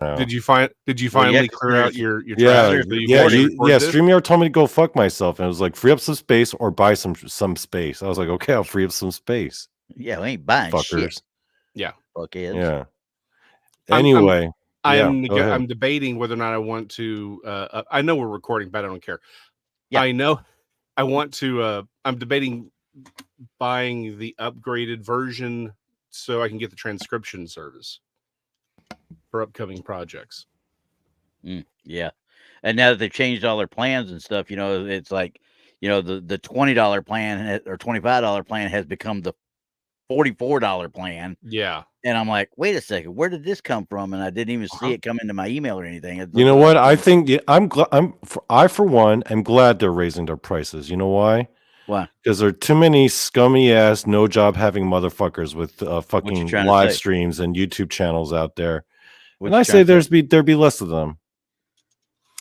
now. Did you Well, yeah, finally 'cause clear out there's- your Yeah, trash? So yeah, can record this? StreamYard told me to go fuck myself, and it was like free up some space or buy some space. I was like, okay, I'll free up some space. Yeah, we ain't buying shit. Fuckers. Yeah. Fuckheads. Yeah. I'm Anyway, I'm go ahead. I'm debating whether or not I want to. I know we're recording, but I don't care. Yeah. I know I want to. I'm debating buying the upgraded version so I can get the transcription service for upcoming projects. Yeah. And now that they've changed all their plans and stuff, it's like, the $20 plan or $25 plan has become the $44 plan. Yeah. And I'm like, wait a second, where did this come from? And I didn't even see it come into my email or anything. You know what? I think I for one am glad they're raising their prices. You know why? Why? Because there are too many scummy ass, no job having motherfuckers with fucking trying to live say? streams and YouTube channels out there. What And you I say trying to say? there'd be less of them.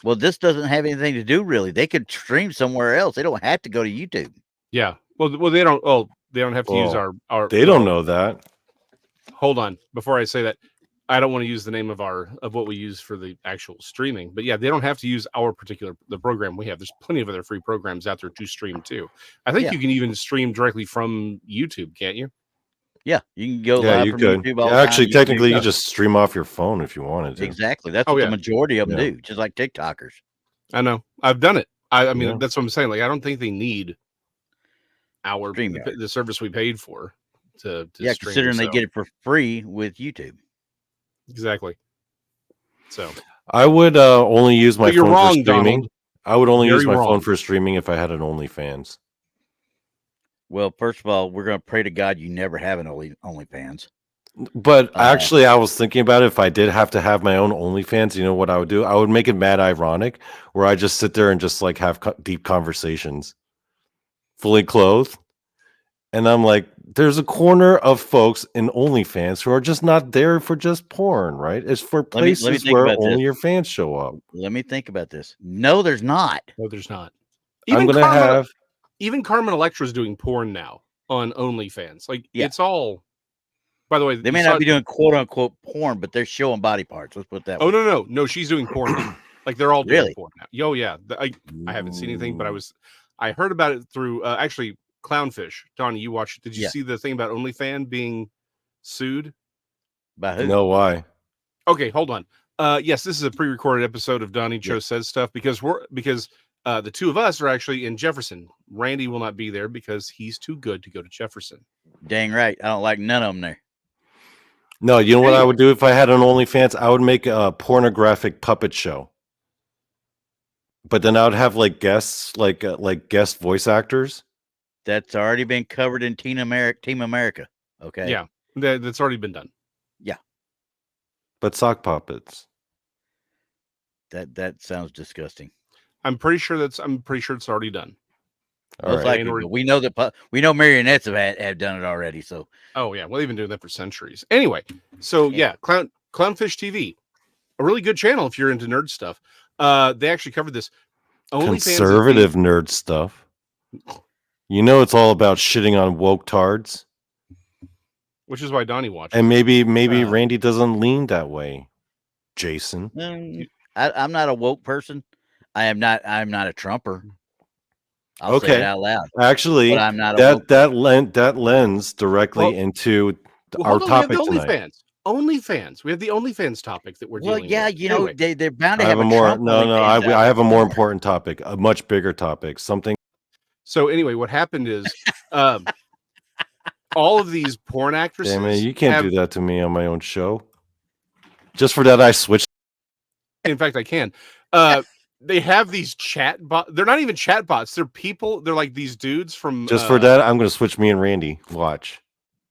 Well, this doesn't have anything to do really. They could stream somewhere else. They don't have to go to YouTube. Yeah. Well, they don't. Oh, they don't have to use Well, our. They don't know that. Hold on. Before I say that, I don't want to use the name of what we use for the actual streaming. But yeah, they don't have to use the program we have. There's plenty of other free programs out there to stream too. I think you can even stream directly from YouTube, can't you? Yeah, you can go Yeah, live you from could. YouTube all Yeah, the time. actually, You can technically, do- you just stream off your phone if you wanted to. Exactly. That's Oh, what yeah. the majority of them Yeah. do, just like TikTokers. I know. I've done it. I mean, Yeah. that's what I'm saying. Like, I don't think they need StreamYard. the service we paid for to Yeah, stream. considering they so. get it for free with YouTube. Exactly. So I would only use my But you're phone wrong, for streaming. Donald. I would only use Very my phone wrong. for streaming if I had an OnlyFans. Well, first of all, we're going to pray to God you never have an OnlyFans. But actually, I was thinking about it. If I did have to have my own OnlyFans, you know what I would do? I would make it mad ironic, where I just sit there and just like have deep conversations, fully clothed. And I'm like, there's a corner of folks in OnlyFans who are just not there for just porn, right? It's for Let me places think where about only this. your fans show up. Let me think about this. No, there's not. No, there's not. I'm gonna have. Even Carmen Electra's doing porn now on OnlyFans. Like Yeah. it's all. By the way, They may not be doing quote unquote porn, but they're showing body parts. Let's put it that way. Oh no, she's doing porn now. Like they're all doing Really? porn now. Oh yeah, I haven't seen anything, but I heard about it through actually Clownfish. Donnie, you watched? Did you see the thing about OnlyFans being sued? By who? No, why? Okay, hold on. Yes, this is a pre-recorded episode of Donnie Joe Says Stuff because the two of us are actually in Jefferson. Randy will not be there because he's too good to go to Jefferson. Dang right. I don't like none of them there. No, you know what I would do if I had an OnlyFans? I would make a pornographic puppet show. But then I would have like guests, like guest voice actors. That's already been covered in Team America. Okay. Yeah, that's already been done. Yeah. But sock puppets. That sounds disgusting. I'm pretty sure it's already done. Most likely, but we know marionettes have done it already. So oh yeah, well they've been doing that for centuries. Anyway, so yeah, Clownfish TV, a really good channel if you're into nerd stuff. They actually covered this. Conservative nerd stuff. You know, it's all about shitting on woke tards, which is why Donnie watched. And maybe Randy doesn't lean that way. Jason, I'm not a woke person. I'm not a Trumper. I'll say it out loud. Actually, but I'm not that lends directly into our topic tonight. OnlyFans. We have the OnlyFans topic that we're dealing with. Anyway, they're bound to have I have a more important topic, a much bigger topic, something. So anyway, what happened is all of these porn actresses. Damn it, you can't do that to me on my own show. Just for that, I switched. In fact, I can. They have these chat bots. They're not even chat bots. They're people. They're like these dudes from. Just for that, I'm going to switch me and Randy. Watch.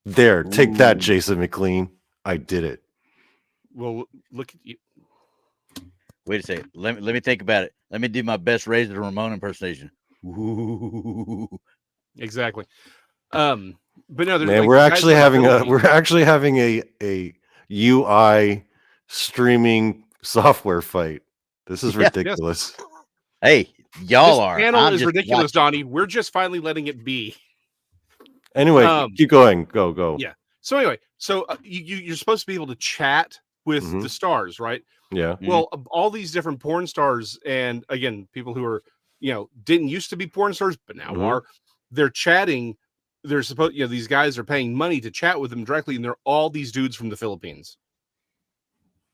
There, take that, Jason McLean. I did it. Well, look at you. Wait a second. Let me think about it. Let me do my best Razor Ramon impersonation. Ooh. Exactly. But no, man, we're actually having a UI streaming software fight. This is ridiculous. Yes. Hey, y'all this are. Panel is ridiculous, Donnie. We're just finally letting it be. Anyway, keep going. Go. Yeah. So anyway, you're supposed to be able to chat with the stars, right? Yeah. Well, all these different porn stars, and again, people who are, didn't used to be porn stars, but now are, they're chatting. They're supposed, these guys are paying money to chat with them directly, and they're all these dudes from the Philippines.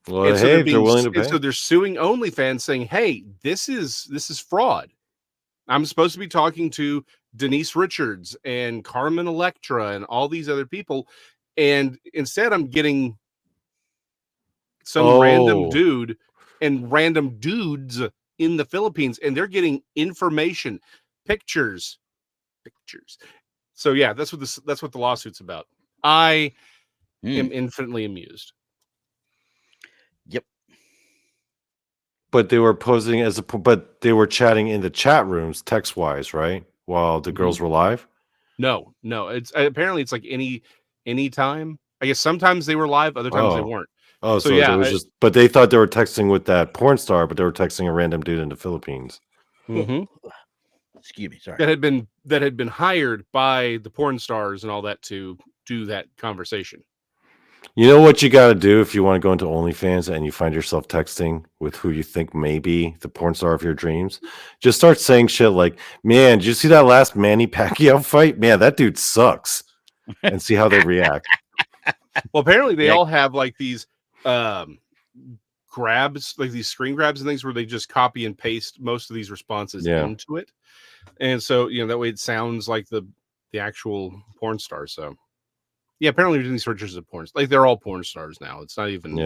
Well, And so hey, if they're willing to pay. and so they're suing OnlyFans, saying, "Hey, this is fraud. I'm supposed to be talking to Denise Richards and Carmen Electra and all these other people, and instead I'm getting some random dude and random dudes in the Philippines, and they're getting information, pictures. So yeah, that's what the lawsuit's about. I am infinitely amused. Yep. But they were posing but they were chatting in the chat rooms text wise, right? While the girls were live. No, it's apparently it's like any time. I guess sometimes they were live, other times they weren't. Oh, so it was just, but they thought they were texting with that porn star, but they were texting a random dude in the Philippines. Excuse me, sorry. That had been hired by the porn stars and all that to do that conversation. You know what you got to do if you want to go into OnlyFans and you find yourself texting with who you think may be the porn star of your dreams? Just start saying shit like, "Man, did you see that last Manny Pacquiao fight? Man, that dude sucks," and see how they react. Well, apparently they all have like these grabs, like these screen grabs and things where they just copy and paste most of these responses into it. And so, that way it sounds like the actual porn star. So yeah, apparently they're doing these searches of porn. Like they're all porn stars now. It's not even.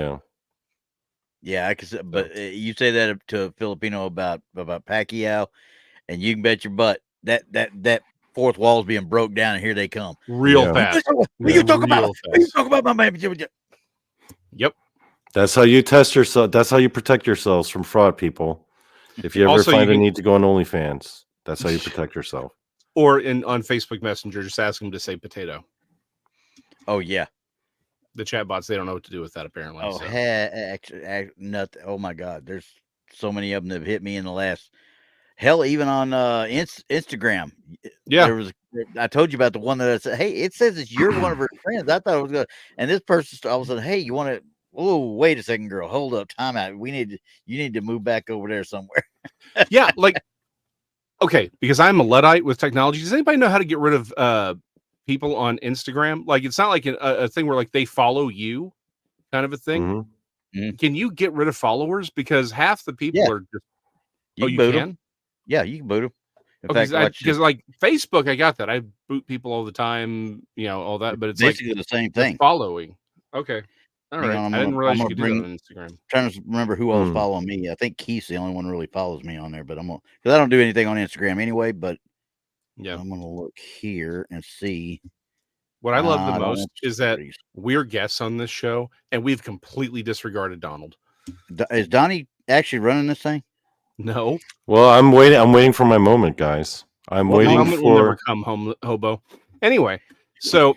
Yeah, but you say that to a Filipino about Pacquiao, and you can bet your butt that fourth wall is being broke down, and here they come real fast. What you talk about? What you talk about, my man? Yep. That's how you test yourself. That's how you protect yourselves from fraud, people. If you ever Also, find the need to go on OnlyFans, that's how you protect yourself. Or on Facebook Messenger, just ask them to say potato. Oh yeah. The chatbots, they don't know what to do with that apparently. Oh, actually, nothing. Oh my God, there's so many of them that have hit me in the last. Hell, even on Instagram. Yeah, I told you about the one that I said, "Hey, it says it's you're one of her friends." I thought it was good, and this person all of a sudden, "Hey, you want to?" Oh, wait a second, girl. Hold up, time out. You need to move back over there somewhere. Yeah, like okay, because I'm a Luddite with technology. Does anybody know how to get rid of people on Instagram? Like, it's not like a thing where like they follow you, kind of a thing. Can you get rid of followers? Because half the people are just. You can? Them? Yeah, you can boot them. Because like Facebook, I got that. I boot people all the time, all that. But it's basically the same thing. Following. Okay. All right. I didn't realize you could do that on Instagram. Trying to remember who else following me. I think Keith's the only one who really follows me on there, but because I don't do anything on Instagram anyway. But yeah, I'm gonna look here and see. What I love the most is that we're guests on this show, and we've completely disregarded Donald. Is Donnie actually running this thing? No. Well, I'm waiting. I'm waiting for my moment, guys. I'm waiting for. Moment will never come, home hobo. Anyway, so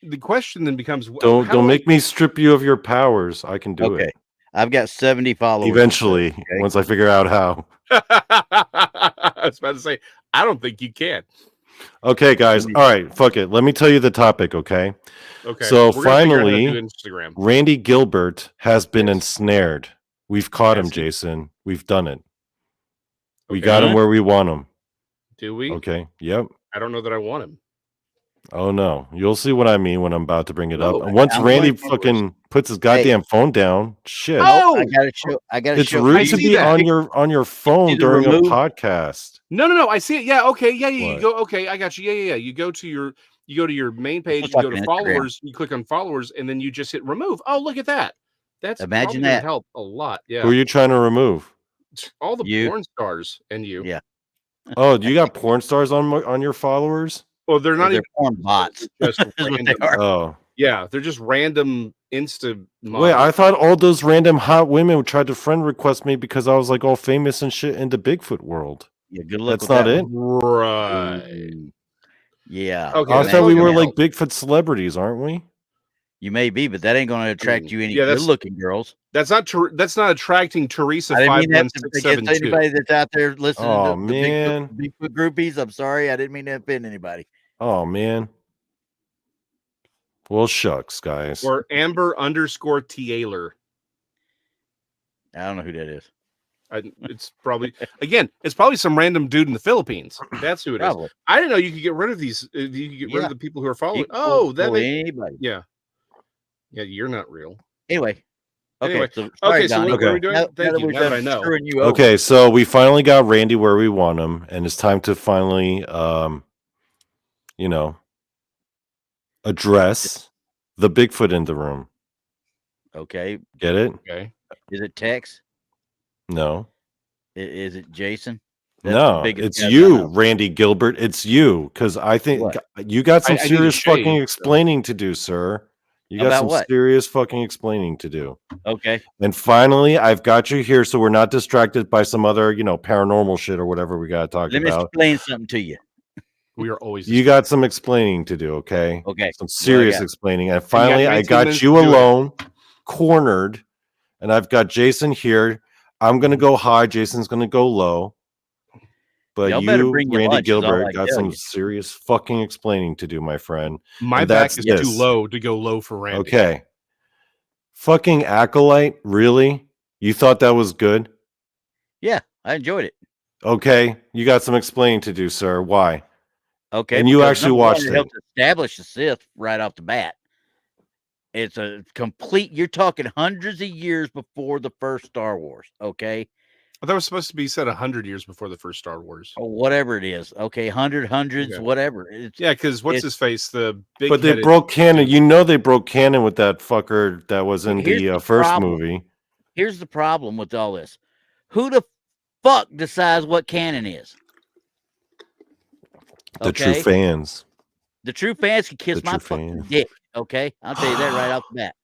the question then becomes: Don't make me strip you of your powers. I can do it. I've got 70 followers. Eventually, once I figure out how. I was about to say, I don't think you can. Okay, guys. All right, fuck it. Let me tell you the topic, okay? Okay. So finally, Randy Gilbert has been ensnared. We've caught him, Jason. We've done it. We got him where we want him. Do we? Okay. Yep. I don't know that I want him. Oh no, you'll see what I mean when I'm about to bring it up. And once Randy fucking puts his goddamn phone down, shit. Oh, I gotta show. It's rude to be on your phone during a podcast. No. I see it. Yeah. Okay. Yeah. You go. Okay. I got you. Yeah. You go to your main page. You go to followers. You click on followers, and then you just hit remove. Oh, look at that. That's imagine that help a lot. Yeah. Who are you trying to remove? All the porn stars and you. Yeah. Oh, you got porn stars on your followers? Well, they're not even porn bots. Just random. Oh. Yeah, they're just random Insta. Wait, I thought all those random hot women tried to friend request me because I was like all famous and shit in the Bigfoot world. Yeah, good luck. That's not it, right? Yeah. Okay. I thought we were like Bigfoot celebrities, aren't we? You may be, but that ain't going to attract you any good-looking girls. That's not attracting Teresa. I didn't mean that to anybody that's out there listening to man. the Bigfoot groupies. I'm sorry, I didn't mean to offend anybody. Oh man. Well, shucks, guys. Or Amber _ Taylor. I don't know who that is. It's probably it's probably some random dude in the Philippines. That's who it is. Probably. I didn't know you could get rid of these. You could get rid Yeah. of the people who are You following. can Oh, that pull makes anybody. yeah. You're not real. Anyway. Okay. Anyway, So sorry, so Donnie. what are we doing? Now Thank that you. we're Now that done I know. screwing you over. Okay, so we finally got Randy where we want him, and it's time to finally, address the Bigfoot in the room. Okay. Get it? Okay. Is it Tex? No. Is it Jason? That's the No, biggest it's guy that I you, know. Randy Gilbert. It's you, because I think What? you got some I need to serious fucking shave, so. explaining to do, sir. You got About some what? serious fucking explaining to do. Okay. And finally, I've got you here, so we're not distracted by some other, paranormal shit or whatever we got to talk Let me about. explain something to you. We are always. You got some explaining to do, okay? Okay. Some serious got? explaining. And finally, I 19 got minutes you to do it. alone, cornered, and I've got Jason here. I'm going to go high. Jason's going to go low. But Y'all better you, bring your Randy lunch, is all Gilbert, I got tell some you. serious fucking explaining to do, my friend. My And back that's is this. too low to go low for Randy. Okay. Fucking Acolyte, really? You thought that was good? Yeah, I enjoyed it. Okay, you got some explaining to do, sir. Why? Okay. And you because actually number one, watched it it. helped establish the Sith right off the bat. It's a complete, you're talking hundreds of years before the first Star Wars, okay? That was supposed to be set 100 years before the first Star Wars. Or whatever it is. Okay, hundreds, Okay. whatever. It's, Yeah, because what's his face? The big. But they broke canon. You know they broke canon with that fucker that was in Here's the the first problem. movie. Here's the problem with all this. Who the fuck decides what canon is? The true Okay? fans. The true fans can kiss The my true fucking fans. dick. Okay, I'll tell you that right off the bat.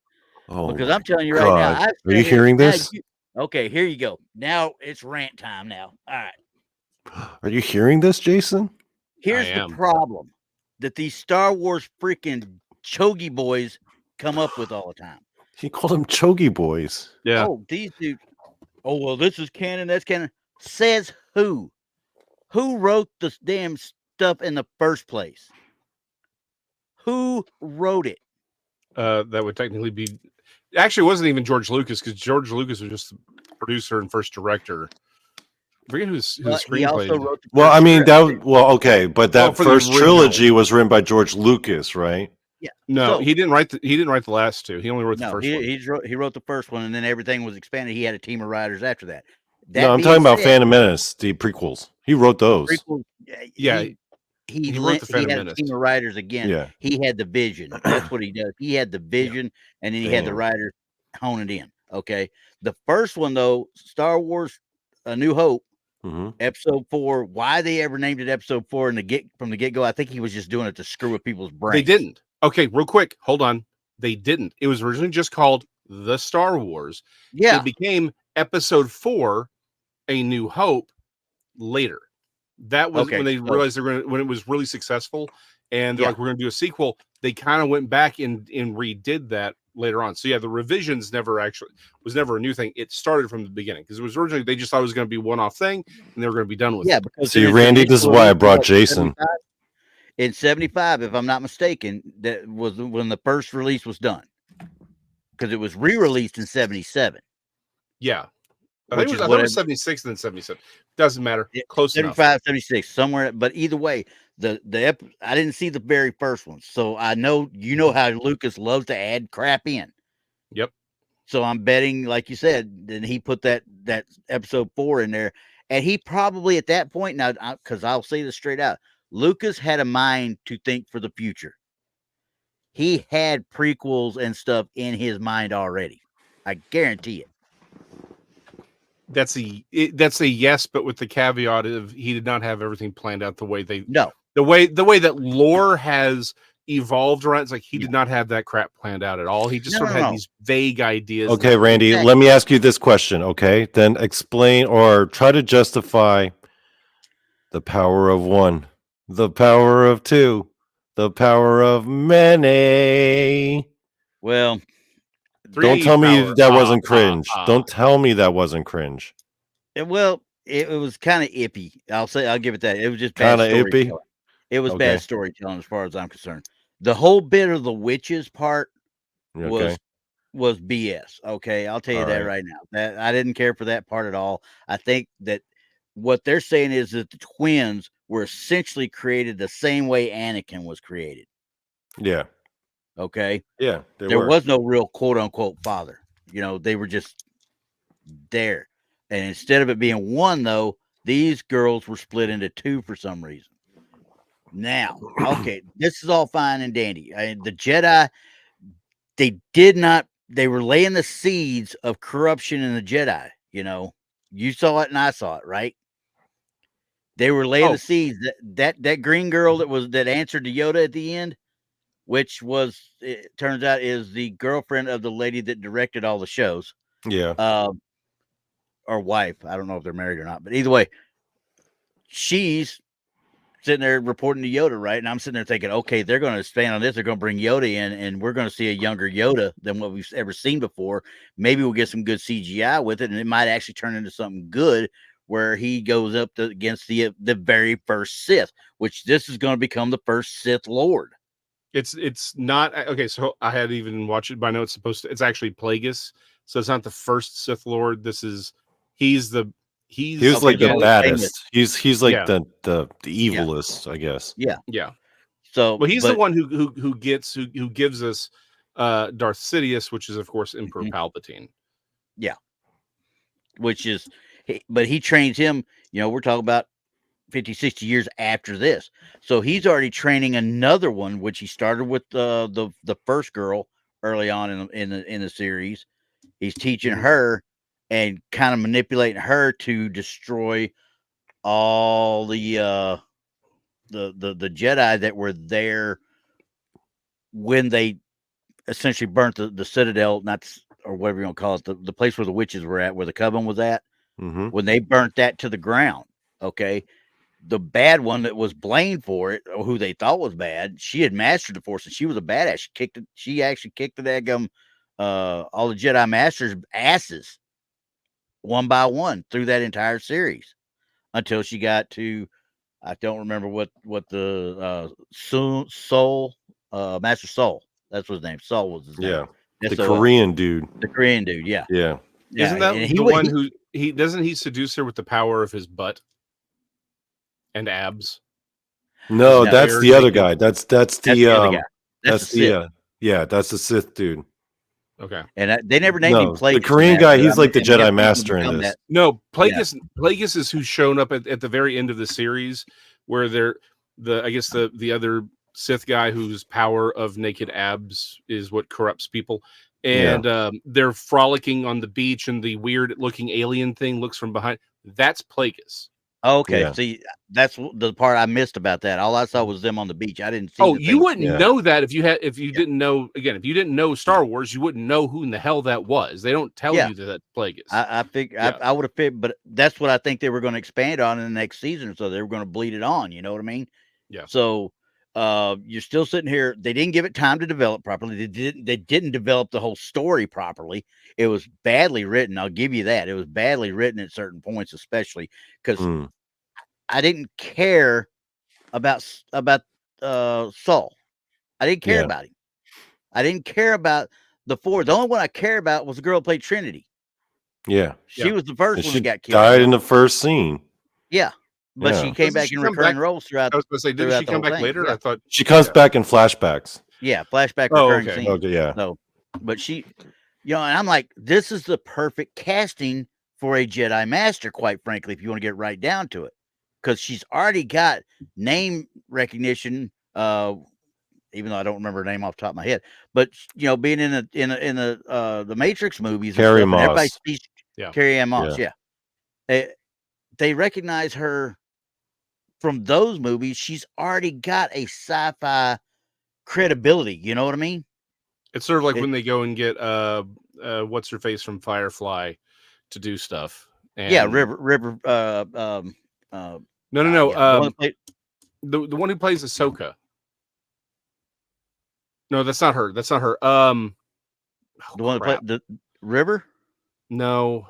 Oh, Because my I'm telling you right now, God. I've Are you sat here- hearing now this? okay, here you go. Now it's rant time. Now, all right. Are you hearing this, Jason? Here's the am. problem that these Star Wars freaking chogi boys come up with all the time. He called them Chogi Boys. Yeah. Oh, these dudes. Oh, well, this is canon. That's canon. Says who? Who wrote this damn stuff in the first place? Who wrote it? That would technically be. Actually, it wasn't even George Lucas because George Lucas was just the producer and first director. I forget who the He also screenplay. wrote the Well, first I mean, script. okay, but that for the first original. trilogy was written by George Lucas, right? Yeah. No, So- he didn't write the last two. He only wrote the No, first one. he wrote the first one, and then everything was expanded. He had a team of writers after that. No, I'm talking about Phantom Menace, the prequels. He wrote those. Yeah, he he wrote the Phantom had Menace. a team of writers again. Yeah. He had the vision. That's what he does. He had the vision, and then he had the Damn. writers hone it in. Okay. The first one though, Star Wars: A New Hope, Mhm. Episode 4. Why they ever named it Episode 4 from the get go? I think he was just doing it to screw with people's brains. They didn't. Okay, real quick, hold on. They didn't. It was originally just called The Star Wars. Yeah. It became Episode 4, A New Hope, later. That was Okay, when they so- realized when it was really successful, and they're Yeah. like, we're going to do a sequel. They kind of went back and redid that later on. So yeah, the revisions was never a new thing. It started from the beginning because it was originally they just thought it was going to be one-off thing, and they were going to be done with Yeah, it. because See, in its Randy, this is initial why I release, brought what, Jason. 75? In 75, if I'm not mistaken, that was when the first release was done. Because it was re-released in 77. Yeah, I Which think is I thought it whatever. was 76 and then 77. Doesn't matter. Yeah, Close enough. 75, 76, somewhere. But either way, I didn't see the very first one. So I know how Lucas loves to add crap in. Yep. So I'm betting, like you said, then he put that Episode 4 in there. And he probably at that point, now, because I'll say this straight out, Lucas had a mind to think for the future. He had prequels and stuff in his mind already. I guarantee it. That's a yes, but with the caveat of he did not have everything planned out the way the way that lore has evolved around. It's like he did not have that crap planned out at all. He just sort of had these vague ideas. Okay, Randy, let me ask you this question, okay? Then explain or try to justify the power of one, the power of two, the power of many. Well, don't tell me that wasn't cringe. Don't tell me that wasn't cringe. It was kind of ippy. I'll give it that. It was just kind bad of ippy. storytelling. It was bad storytelling as far as I'm concerned. The whole bit of the witches part was was BS. Okay, I'll tell you All that right. right now. That I didn't care for that part at all. I think that what they're saying is that the twins were essentially created the same way Anakin was created. Yeah. Okay, Yeah. They there were. was no real quote unquote father. You know, they were just there. And instead of it being one, though, these girls were split into two for some reason. Now, okay, this is all fine and dandy. The Jedi, they were laying the seeds of corruption in the Jedi. You know, you saw it and I saw it, right? They were laying the seeds. That green girl that answered to Yoda at the end, which was, it turns out, is the girlfriend of the lady that directed all the shows. Yeah. Or wife. I don't know if they're married or not, but either way, she's sitting there reporting to Yoda, right? And I'm sitting there thinking, okay, they're going to expand on this. They're going to bring Yoda in, and we're going to see a younger Yoda than what we've ever seen before. Maybe we'll get some good CGI with it, and it might actually turn into something good where he goes up against the very first Sith, which this is going to become the first Sith Lord. It's not okay. So I had even watched it, but I know it's actually Plagueis. So it's not the first Sith Lord. He's He was like the baddest. He's like yeah. the evilest, I guess. Yeah. So, well, he's the one who gives us Darth Sidious, which is of course Emperor Palpatine. Yeah. But he trains him. You know, we're talking about 50, 60 years after this. So he's already training another one, which he started with the first girl early on in the series. He's teaching her and kind of manipulating her to destroy all the Jedi that were there when they essentially burnt the Citadel, or whatever you want to call it, the place where the witches were at, where the coven was at, when they burnt that to the ground. Okay. The bad one that was blamed for it, or who they thought was bad, she had mastered the Force and she was a badass. She actually kicked the daggum all the Jedi Masters' asses one by one through that entire series until she got to, I don't remember what the Soul Master Soul. That's what his name. Soul was his name. Yeah, the S-O-L. Korean dude. The Korean dude. Yeah. Yeah. Isn't that and the one who doesn't he seduce her with the power of his butt and abs? No, that's the other guy. That's the other guy. That's the that's the Sith dude. Okay. And they never named him Plagueis. The Korean guy, he's like the Jedi Master in this. No, Plagueis is who's shown up at the very end of the series, where I guess the other Sith guy whose power of naked abs is what corrupts people. And they're frolicking on the beach, and the weird looking alien thing looks from behind. That's Plagueis. Okay, Yeah. see, that's the part I missed about that. All I saw was them on the beach. I didn't see. Oh, you wouldn't know that if you didn't know. Again, if you didn't know Star Wars, you wouldn't know who in the hell that was. They don't tell you that that's Plagueis. I figured I would have figured, but that's what I think they were going to expand on in the next season. So they were going to bleed it on. You know what I mean? Yeah. So you're still sitting here. They didn't give it time to develop properly. They didn't develop the whole story properly. It was badly written. I'll give you that. It was badly written at certain points, especially because I didn't care about Saul. I didn't care about him. I didn't care about the four. The only one I cared about was the girl who played Trinity. Yeah. She was the first one that got killed. Died in the first scene. Yeah. But she came back in recurring roles throughout. I was going to say, didn't she come back later? Yeah. I thought she comes back in flashbacks. Yeah, flashback recurring scene. Okay, yeah. So, but she, and I'm like, this is the perfect casting for a Jedi Master, quite frankly, if you want to get right down to it. Because she's already got name recognition, even though I don't remember her name off the top of my head. But being in the Matrix movies, Carrie and stuff, Moss. and everybody sees Carrie Ann Moss. Yeah. They recognize her from those movies. She's already got a sci-fi credibility. You know what I mean? It's sort of like when they go and get what's her face from Firefly to do stuff. And River. No. The one who plays Ahsoka. No, that's not her. That's not her. The one that played the River. No.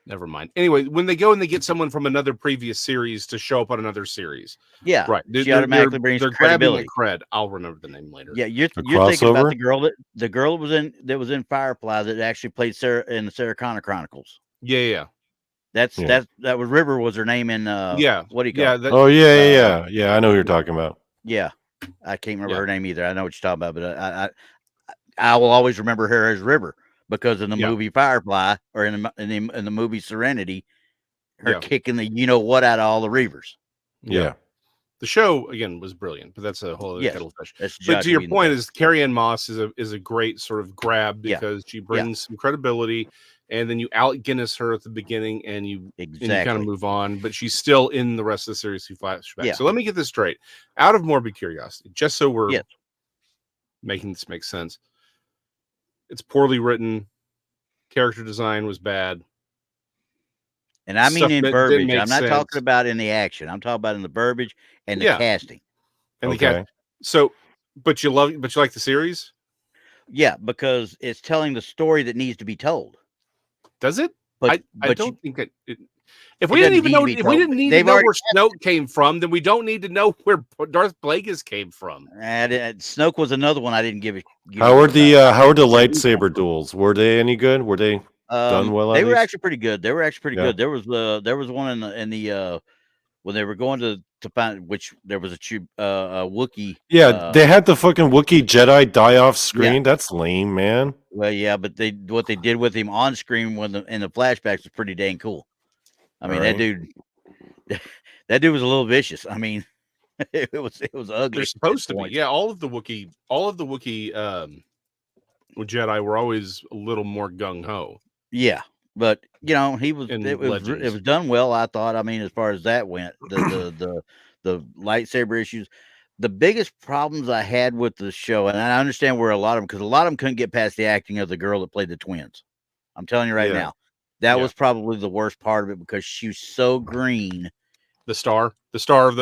Never mind. Anyway, when they go and they get someone from another previous series to show up on another series, Yeah, right? she automatically brings they're grabbing the credibility. cred. I'll remember the name later. Yeah, you're thinking about crossover? the girl that was in Firefly that actually played Sarah in the Sarah Connor Chronicles. Yeah. Yeah. That was River was her name in Yeah. what do you call it? Oh yeah. I know who you're talking about. Yeah, I can't remember Yeah. her name either. I know what you're talking about, but I will always remember her as River because in the movie Firefly or in the movie Serenity, her kicking the you know what out of all the Reavers. Yeah. The show again was brilliant, but that's a whole other kettle of fish. That's But to your Whedon point, best. is Carrie Ann Moss is a great sort of grab because she brings some credibility, and then you Alec Guinness her at the beginning, and you kind of move on, but she's still in the rest of the series through flashback. Yeah. So let me get this straight, out of morbid curiosity, just so we're Yes. making this make sense. It's poorly written. Character design was bad. And I mean in verbiage. I'm not sense. talking about in the action. I'm talking about in the verbiage and the casting. And the cast. So, but you like the series? Yeah, because it's telling the story that needs to be told. Does it? But I don't think that if we didn't even know if we didn't need to know where Snoke came from, then we don't need to know where Darth Plagueis came from. And Snoke was another one I didn't give it. How are the lightsaber duels? Were they any good? Were they done well? They were actually pretty good. There was one in the when they were going to find which there was a Wookiee. Yeah, they had the fucking Wookiee Jedi die off screen. Yeah. That's lame, man. Well, yeah, but what they did with him on screen in the flashbacks was pretty dang cool. I mean, that dude was a little vicious. I mean, it was ugly. They're supposed to be. Yeah, all of the Wookiee Jedi were always a little more gung ho. Yeah, but you know, it was done well. I thought. I mean, as far as that went, the lightsaber issues. The biggest problems I had with the show, and I understand where a lot of them, because a lot of them couldn't get past the acting of the girl that played the twins. I'm telling you right now, that was probably the worst part of it because she was so green. The star of the show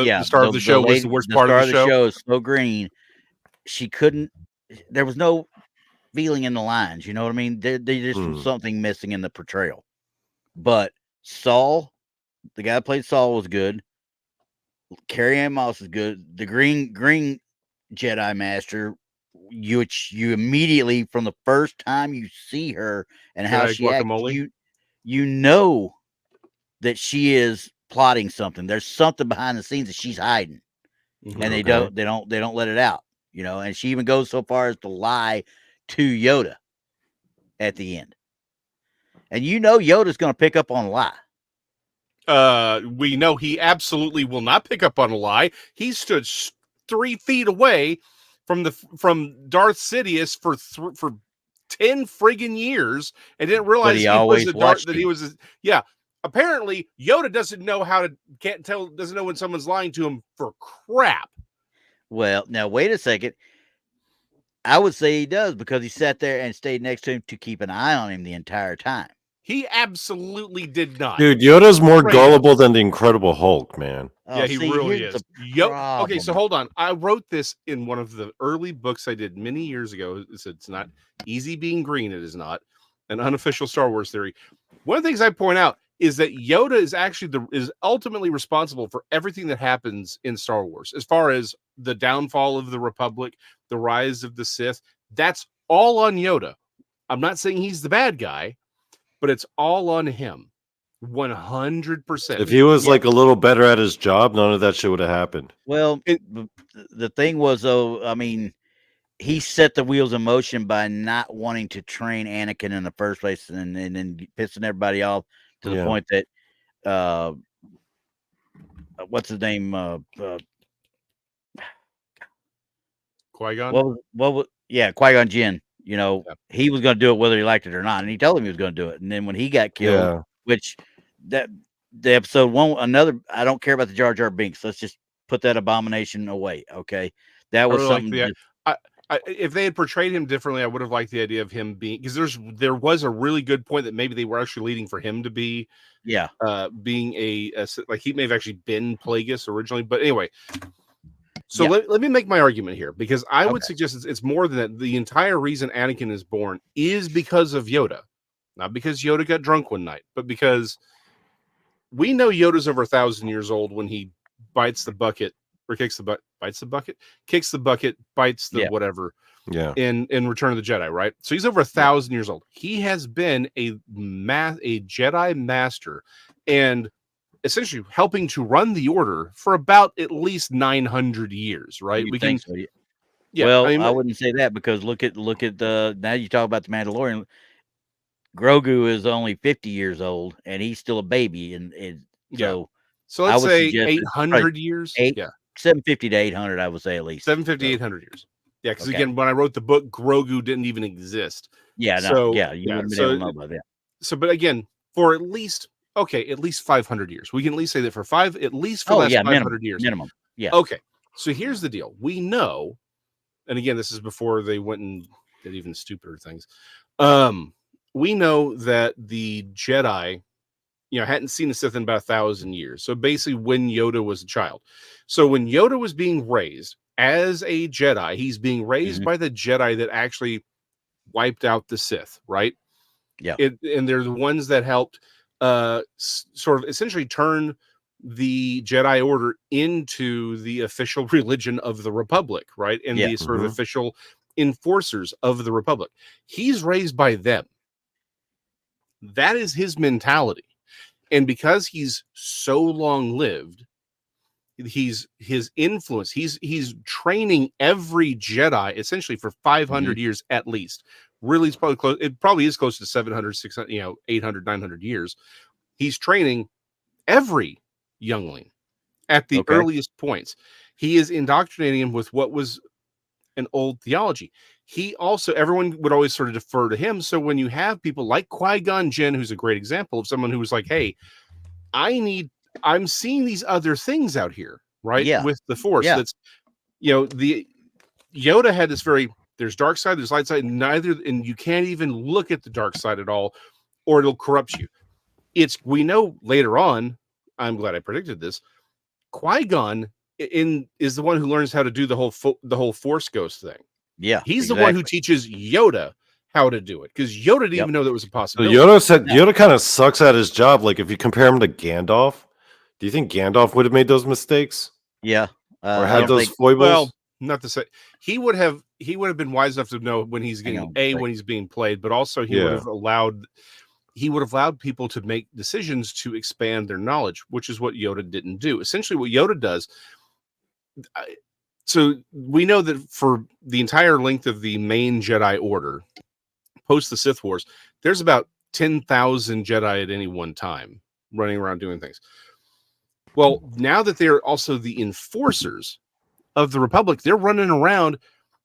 was the worst part of the show. The show is so green. She couldn't. There was no feeling in the lines. You know what I mean? They just was something missing in the portrayal. But Saul, the guy that played Saul, was good. Carrie Ann Moss is good. The green Jedi Master, you immediately from the first time you see her and how she acts, you know that she is plotting something. There's something behind the scenes that she's hiding, and they don't let it out. You know, and she even goes so far as to lie to Yoda at the end, and you know Yoda's going to pick up on a lie. We know he absolutely will not pick up on a lie. He stood 3 feet away from Darth Sidious for 10 friggin' years and didn't realize he was a Darth. That he was. Apparently, Yoda doesn't know doesn't know when someone's lying to him for crap. Well, now wait a second. I would say he does because he sat there and stayed next to him to keep an eye on him the entire time. He absolutely did not. Dude, Yoda's more gullible than the Incredible Hulk, man. Oh, yeah, he really is. Okay, so hold on. I wrote this in one of the early books I did many years ago. It's not easy being green. It is not an unofficial Star Wars theory. One of the things I point out is that Yoda is actually is ultimately responsible for everything that happens in Star Wars, as far as the downfall of the Republic, the rise of the Sith. That's all on Yoda. I'm not saying he's the bad guy, but it's all on him. 100%. If he was like a little better at his job, none of that shit would have happened. Well, the thing was, though, I mean, he set the wheels in motion by not wanting to train Anakin in the first place and then pissing everybody off to the point that what's his name? Qui-Gon? Qui-Gon Jinn. You know, he was going to do it whether he liked it or not, and he told him he was going to do it. And then when he got killed, which the episode one, I don't care about the Jar Jar Binks. Let's just put that abomination away. Okay, that was something. If they had portrayed him differently, I would have liked the idea of him being, because there was a really good point that maybe they were actually leading for him to be, being like he may have actually been Plagueis originally, but anyway. So let me make my argument here, because I would suggest it's more than that. The entire reason Anakin is born is because of Yoda. Not because Yoda got drunk one night, but because we know Yoda's over 1,000 years old when he bites the bucket or kicks the bucket, bites the bucket, kicks the bucket, bites the whatever Yeah. in Return of the Jedi, right? So he's over 1,000 years old. He has been a Jedi master and essentially helping to run the order for about at least 900 years, right? You think so? Yeah. Well, I mean, I wouldn't say that because look at the now you talk about the Mandalorian. Grogu is only 50 years old and he's still a baby, and so so I let's would say suggest it's 800 years. 750 to 800. I would say at least 750, so. 800 years. Yeah, because Okay. again, when I wrote the book, Grogu didn't even exist. Yeah, So no, you wouldn't been able to know about that. So, but again, for at least 500 years, we can at least say that for at least the last 500 years. Minimum. Yeah. Okay. So here's the deal. We know, and again, this is before they went and did even stupider things. We know that the Jedi, hadn't seen the Sith in about 1,000 years. So basically when Yoda was a child. So when Yoda was being raised as a Jedi, he's being raised by the Jedi that actually wiped out the Sith, right? Yeah. And they're the ones that helped sort of essentially turn the Jedi Order into the official religion of the Republic, right? And the sort of official enforcers of the Republic. He's raised by them. That is his mentality. And because he's so long lived, his influence, he's training every Jedi essentially for 500 years at least. Really, it's probably close. It probably is close to 700, 600, 800, 900 years. He's training every youngling at the earliest points. He is indoctrinating him with what was an old theology. He also, everyone would always sort of defer to him. So when you have people like Qui-Gon Jinn, who's a great example of someone who was like, hey, I'm seeing these other things out here, right? Yeah. With the Force. Yeah. That's, the Yoda had this there's dark side, there's light side, and you can't even look at the dark side at all, or it'll corrupt you. We know later on, I'm glad I predicted this, Qui-Gon is the one who learns how to do the whole Force Ghost thing. Yeah. He's the one who teaches Yoda how to do it, because Yoda didn't even know that was a possibility. So Yoda said Yoda kind of sucks at his job. Like if you compare him to Gandalf, do you think Gandalf would have made those mistakes? Yeah. Or had those foibles? Well, not to say he would have been wise enough to know when he's getting when he's being played, but also he would have allowed people to make decisions to expand their knowledge, which is what Yoda didn't do. Essentially, what Yoda does. So we know that for the entire length of the main Jedi Order, post the Sith Wars, there's about 10,000 Jedi at any one time running around doing things. Well, now that they're also the enforcers of the Republic, they're running around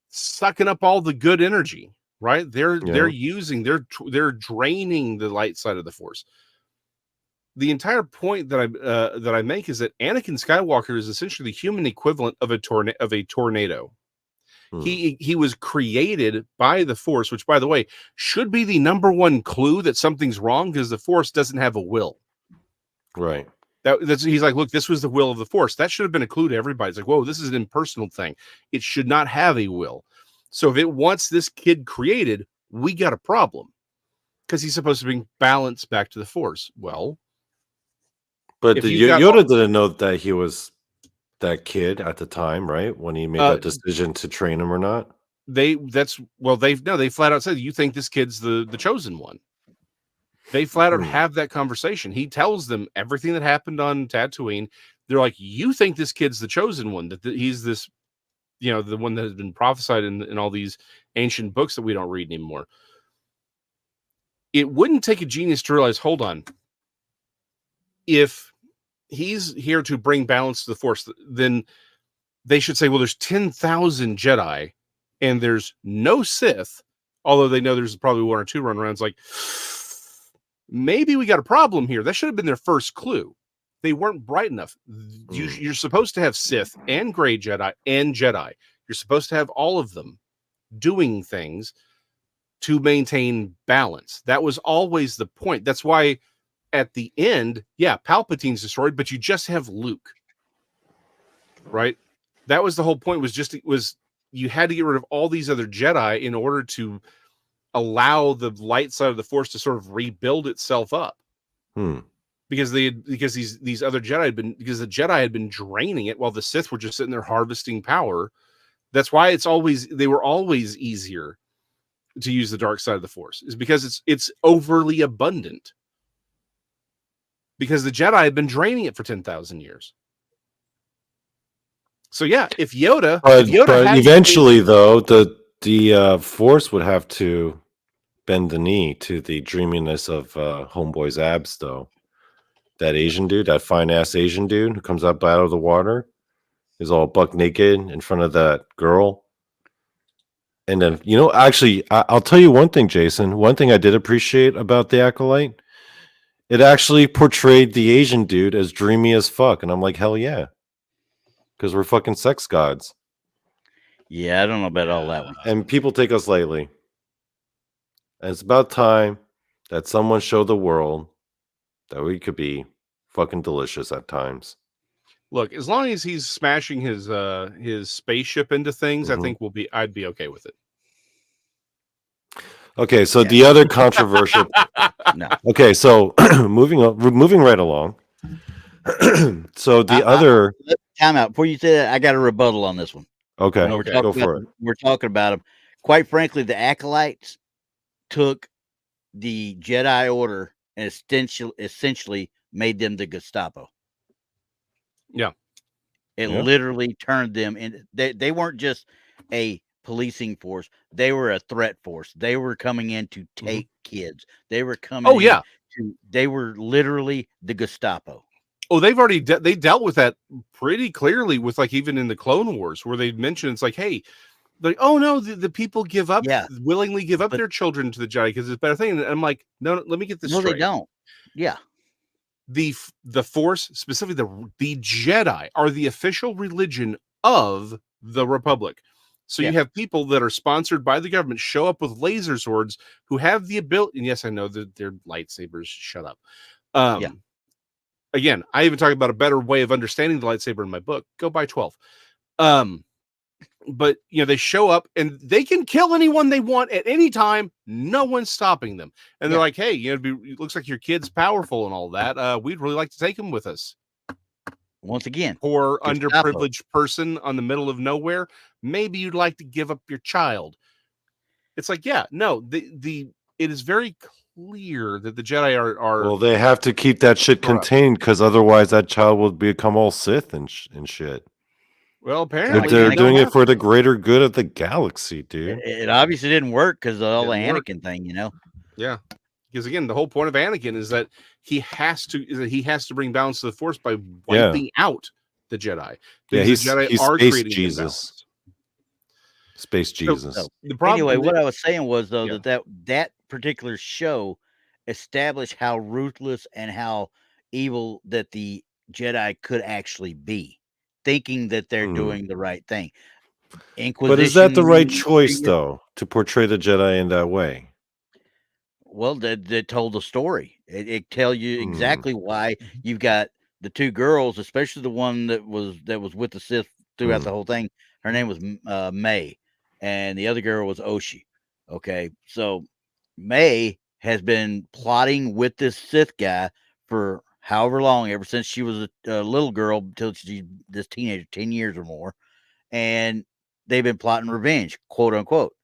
sucking up all the good energy, right? They're draining the light side of the Force. The entire point that I make is that Anakin Skywalker is essentially the human equivalent of a tornado. He was created by the Force, which, by the way, should be the number one clue that something's wrong, because the Force doesn't have a will. Right. He's like, look, this was the will of the Force. That should have been a clue to everybody. It's like, whoa, this is an impersonal thing. It should not have a will. So if it wants this kid created, we got a problem, because he's supposed to bring balance back to the Force. Well, but Yoda didn't know that he was that kid at the time, right? When he made that decision to train him or not. They flat out said, you think this kid's the chosen one. They flat out have that conversation. He tells them everything that happened on Tatooine. They're like, you think this kid's the chosen one, that he's this, the one that has been prophesied in all these ancient books that we don't read anymore. It wouldn't take a genius to realize, hold on, if he's here to bring balance to the Force, then they should say, well, there's 10,000 Jedi and there's no Sith, although they know there's probably one or two runarounds. Like, maybe we got a problem here. That should have been their first clue. They weren't bright enough. You're supposed to have Sith and Gray Jedi and Jedi. You're supposed to have all of them doing things to maintain balance. That was always the point. That's why at the end, Palpatine's destroyed, but you just have Luke, right? That was the whole point. You had to get rid of all these other Jedi in order to allow the light side of the Force to sort of rebuild itself up. Because these other Jedi had been, because the Jedi had been draining it while the Sith were just sitting there harvesting power. That's why they were always easier to use the dark side of the Force, is because it's overly abundant. Because the Jedi had been draining it for 10,000 years. So yeah, if Yoda but had eventually though, the Force would have to bend the knee to the dreaminess of Homeboy's abs, though. That Asian dude, that fine ass Asian dude who comes up out of the water, is all buck naked in front of that girl. And then, actually, I'll tell you one thing, Jason. One thing I did appreciate about the Acolyte, it actually portrayed the Asian dude as dreamy as fuck, and I'm like, hell yeah, because we're fucking sex gods. Yeah, I don't know about all that one. And people take us lightly. And it's about time that someone showed the world that we could be fucking delicious at times. Look, as long as he's smashing his spaceship into things, I think I'd be okay with it. Okay, so the other controversial. No. Okay, so moving right along. So the other time out before you say that, I got a rebuttal on this one. Okay, go for it. We're talking about them. Quite frankly, the Acolytes took the Jedi Order and essentially made them the Gestapo. Yeah. It literally turned them in. They weren't just a policing force. They were a threat force. They were coming in to take kids. They were coming they were literally the Gestapo. Oh, they've already they dealt with that pretty clearly with, like, even in the Clone Wars, where they mentioned it's like, hey, like, oh no, the people willingly give up their children to the Jedi because it's a better thing. And I'm like, no, let me get this straight. No, they don't. Yeah. The Force, specifically the Jedi, are the official religion of the Republic. So you have people that are sponsored by the government show up with laser swords who have the ability. And yes, I know that they're lightsabers. Shut up. Again, I even talk about a better way of understanding the lightsaber in my book. Go buy 12. But they show up and they can kill anyone they want at any time. No one's stopping them. And they're like, hey, it looks like your kid's powerful and all that. We'd really like to take him with us. Once again, poor underprivileged person on the middle of nowhere. Maybe you'd like to give up your child. It's like, it is very clear that the Jedi are well, they have to keep that shit contained, because otherwise that child will become all Sith and shit. Well, apparently they're doing it for the greater good of the galaxy, dude. It obviously didn't work because of all the Anakin thing, Yeah, because again, the whole point of Anakin is that he has to bring balance to the Force by wiping out the Jedi. He's space creating Jesus. Space Jesus. So the problem, anyway, what I was saying was though that particular show established how ruthless and how evil that the Jedi could actually be, thinking that they're doing the right thing. Inquisition, but is that the right choice though, to portray the Jedi in that way? Well, they told the story. It tell you exactly why you've got the two girls, especially the one that was with the Sith throughout the whole thing. Her name was May, and the other girl was Oshi. Okay, so May has been plotting with this Sith guy for however long, ever since she was a little girl until she's this teenager, 10 years or more, and they've been plotting revenge, quote unquote.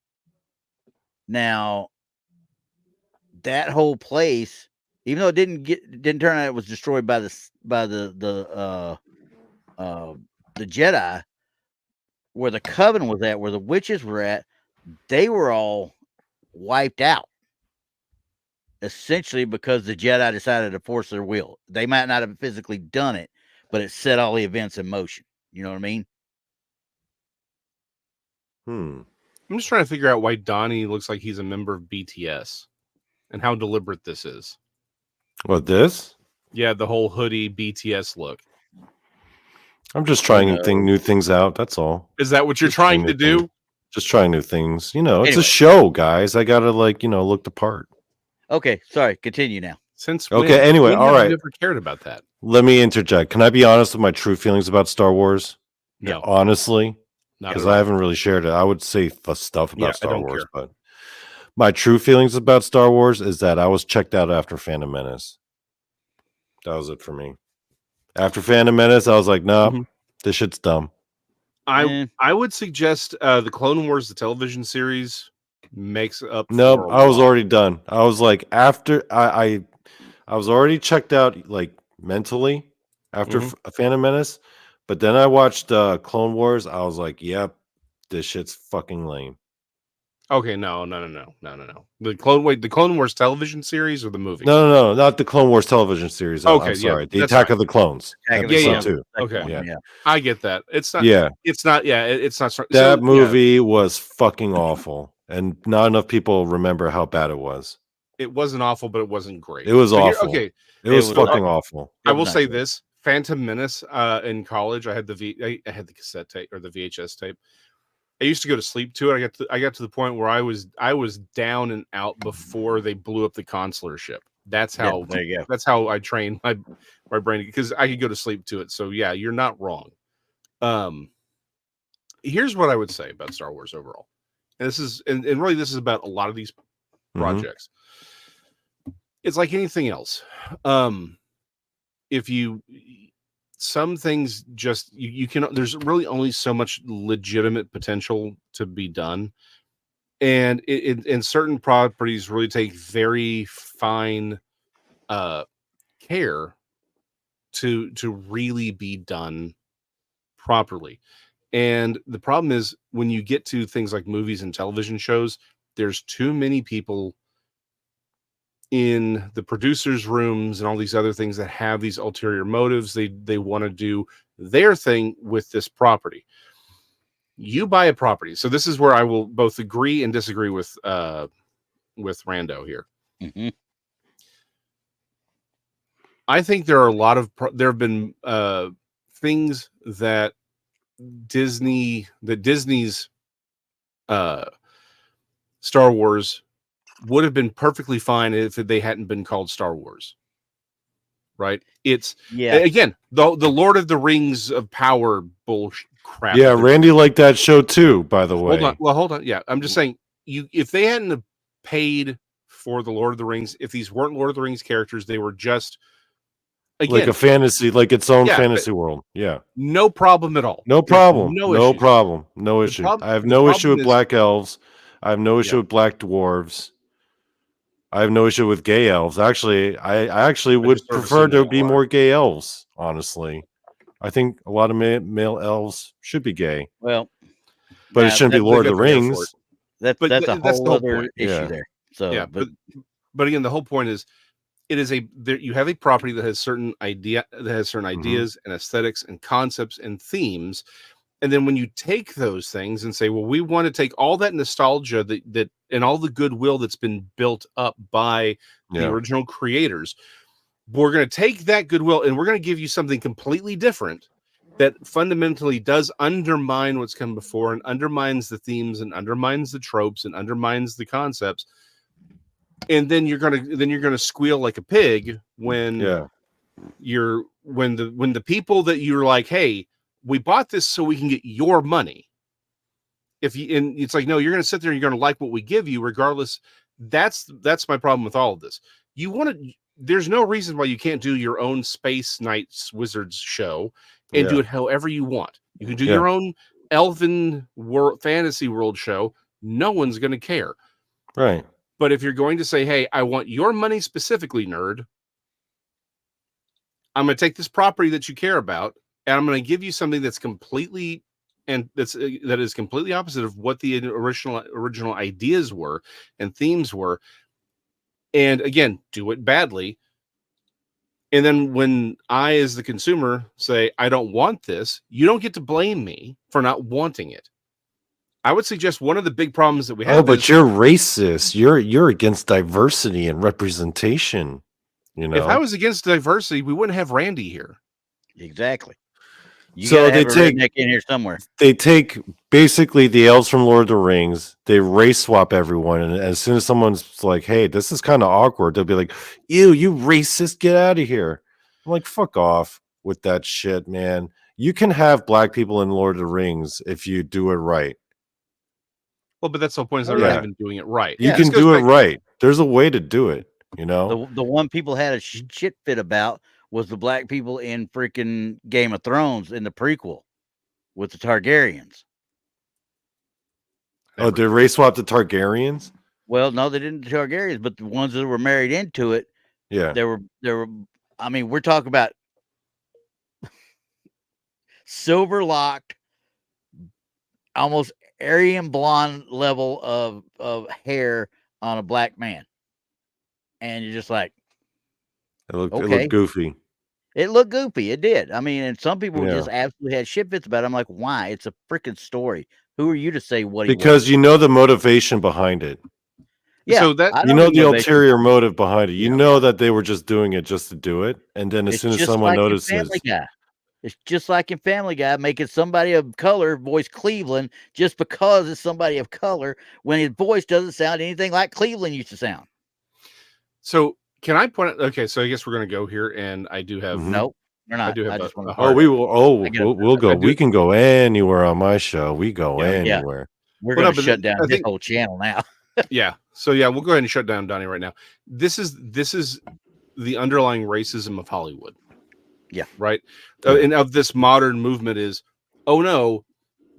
Now, that whole place, even though it didn't turn out, it was destroyed by the Jedi, where the Coven was at, where the witches were at, they were all wiped out, essentially because the Jedi decided to force their will. They might not have physically done it, but it set all the events in motion. You know what I mean? I'm just trying to figure out why Donnie looks like he's a member of BTS. And how deliberate this is. What, this? Yeah, the whole hoodie BTS look. I'm just trying new things out. That's all. Is that what you're trying to do? Things. Just trying new things. It's a show, guys. I gotta look the part. Okay, sorry. Continue now. Anyway, all right. I never cared about that. Let me interject. Can I be honest with my true feelings about Star Wars? No, honestly, because I haven't really shared it. I would say the stuff about Star Wars, care. My true feelings about Star Wars is that I was checked out after Phantom Menace. That was it for me. After Phantom Menace, I was like, no, Mhm. this shit's dumb. I would suggest the Clone Wars, the television series, makes up Nope, for a I was lot. already done. I was like, after I was already checked out, like mentally after Mhm. Phantom Menace, but then I watched Clone Wars. I was like, yep, this shit's fucking lame. Okay, no. The Clone Wars television series or the movie? No, not the Clone Wars television series. Okay, I'm yeah, sorry, the that's Attack fine. of the Clones, Attack of the Yeah, episode Clones, 2. second Okay. one, Yeah. yeah. I get that. It's not. Yeah, It's not. Yeah, it's not. So, that yeah. movie was fucking awful, and not enough people remember how bad it was. It wasn't awful, but it wasn't great. It was But awful. okay, It It was was fucking not- awful. I It will was not say good. this: Phantom Menace. In college, I had I had the cassette tape or the VHS tape. I used to go to sleep to it. I got to the point where I was down and out before they blew up the consular ship. That's Yeah, how there you go. that's how I trained my brain, because I could go to sleep to it. So yeah, you're not wrong. Here's what I would say about Star Wars overall. And this is and really this is about a lot of these Mhm. projects. It's like anything else. If you some things just you can there's really only so much legitimate potential to be done, and and certain properties really take very fine care to really be done properly. And the problem is when you get to things like movies and television shows, there's too many people in the producers' rooms and all these other things that have these ulterior motives. They want to do their thing with this property. You buy a property. So this is where I will both agree and disagree with Rando here. Mhm. I think there are a lot of there have been things that Disney's Star Wars would have been perfectly fine if they hadn't been called Star Wars. Right? It's Yeah. again the Lord of the Rings of power bullshit crap. Yeah, Randy liked that show too, by the way. Hold on. Well, hold on. Yeah, I'm just saying if they hadn't have paid for the Lord of the Rings, if these weren't Lord of the Rings characters, they were just Like again a fantasy, like its own Yeah, fantasy world. Yeah. no problem at all. No There's problem. No No issues. problem. No issue. I have The no issue problem with is- black elves. I have no issue Yeah. with black dwarves. I have no issue with gay elves. Actually, I actually would just started prefer seeing to that a be lot. more gay elves, honestly. I think a lot of male elves should be gay, Well, but it now shouldn't be that- Lord of got the the hair for Rings. that's But that's a that's the whole whole other point. issue Yeah. there. So, Yeah, but but again, the whole point is it is you have a property that has certain Mm-hmm. ideas and aesthetics and concepts and themes. And then when you take those things and say, well, we want to take all that nostalgia that and all the goodwill that's been built up by the Yeah. original creators, we're going to take that goodwill and we're going to give you something completely different that fundamentally does undermine what's come before and undermines the themes and undermines the tropes and undermines the concepts. And then you're gonna squeal like a pig when Yeah. when the people that you're like, hey, we bought this so we can get your money. And it's like, no, you're gonna sit there and you're gonna like what we give you, regardless. That's my problem with all of this. You want to. There's no reason why you can't do your own Space Knights Wizards show and do Yeah. it however you want. You can do Yeah. your own Elven World Fantasy World show. No one's gonna care. Right. But if you're going to say, hey, I want your money specifically, nerd, I'm going to take this property that you care about, and I'm going to give you something that's completely that is completely opposite of what the original ideas were and themes were. And again, do it badly. And then when I, as the consumer, say, I don't want this, you don't get to blame me for not wanting it. I would suggest one of the big problems that we have. Oh, but you're racist. You're against diversity and representation. You know. If I was against diversity, we wouldn't have Randy here. exactly. You So gotta they have a take- redneck in here somewhere. They take basically the elves from Lord of the Rings, they race swap everyone, and as soon as someone's like, hey, this is kind of awkward, they'll be like, ew, you racist, get out of here. I'm like, fuck off with that shit, man. You can have black people in Lord of the Rings if you do it right. Well, but that's the whole point. Is Oh, they're not yeah. even doing it right. You Yeah. can This goes do it back- right. There's a way to do it, you know? The one people had a shit fit about was the black people in freaking Game of Thrones in the prequel with the Targaryens. Oh, did race swap the Targaryens? Well, no, they didn't the Targaryens, but the ones that were married into it, Yeah. there were. I mean, we're talking about silver locked, almost Aryan blonde level of hair on a black man, and you're just like, It looked okay. goofy. It looked goofy. It did. I mean, and some people Yeah. just absolutely had shit fits about it. I'm like, why? It's a freaking story. Who are you to say what he Because was? you know the motivation behind it. Yeah, So that I You know his the motivation. ulterior motive behind it. You Yeah. know that they were just doing it just to do it. And then as It's soon as just someone like in notices, Family Guy. It's just like in Family Guy, making somebody of color voice Cleveland just because it's somebody of color when his voice doesn't sound anything like Cleveland used to sound. So can I point out? Okay, so I guess we're going to go here, and I do have. Mhm. Nope, we're not. I do have I a just want to. hard. we will. Oh, I get a- we'll go. I do- We can go anywhere on my show. We go Yeah. Yeah. anywhere. We're Well, going no, to but shut down I this think- whole channel now. Yeah. So yeah, we'll go ahead and shut down Donnie right now. This is the underlying racism of Hollywood. Yeah. Right. Yeah. And of this modern movement is, oh no,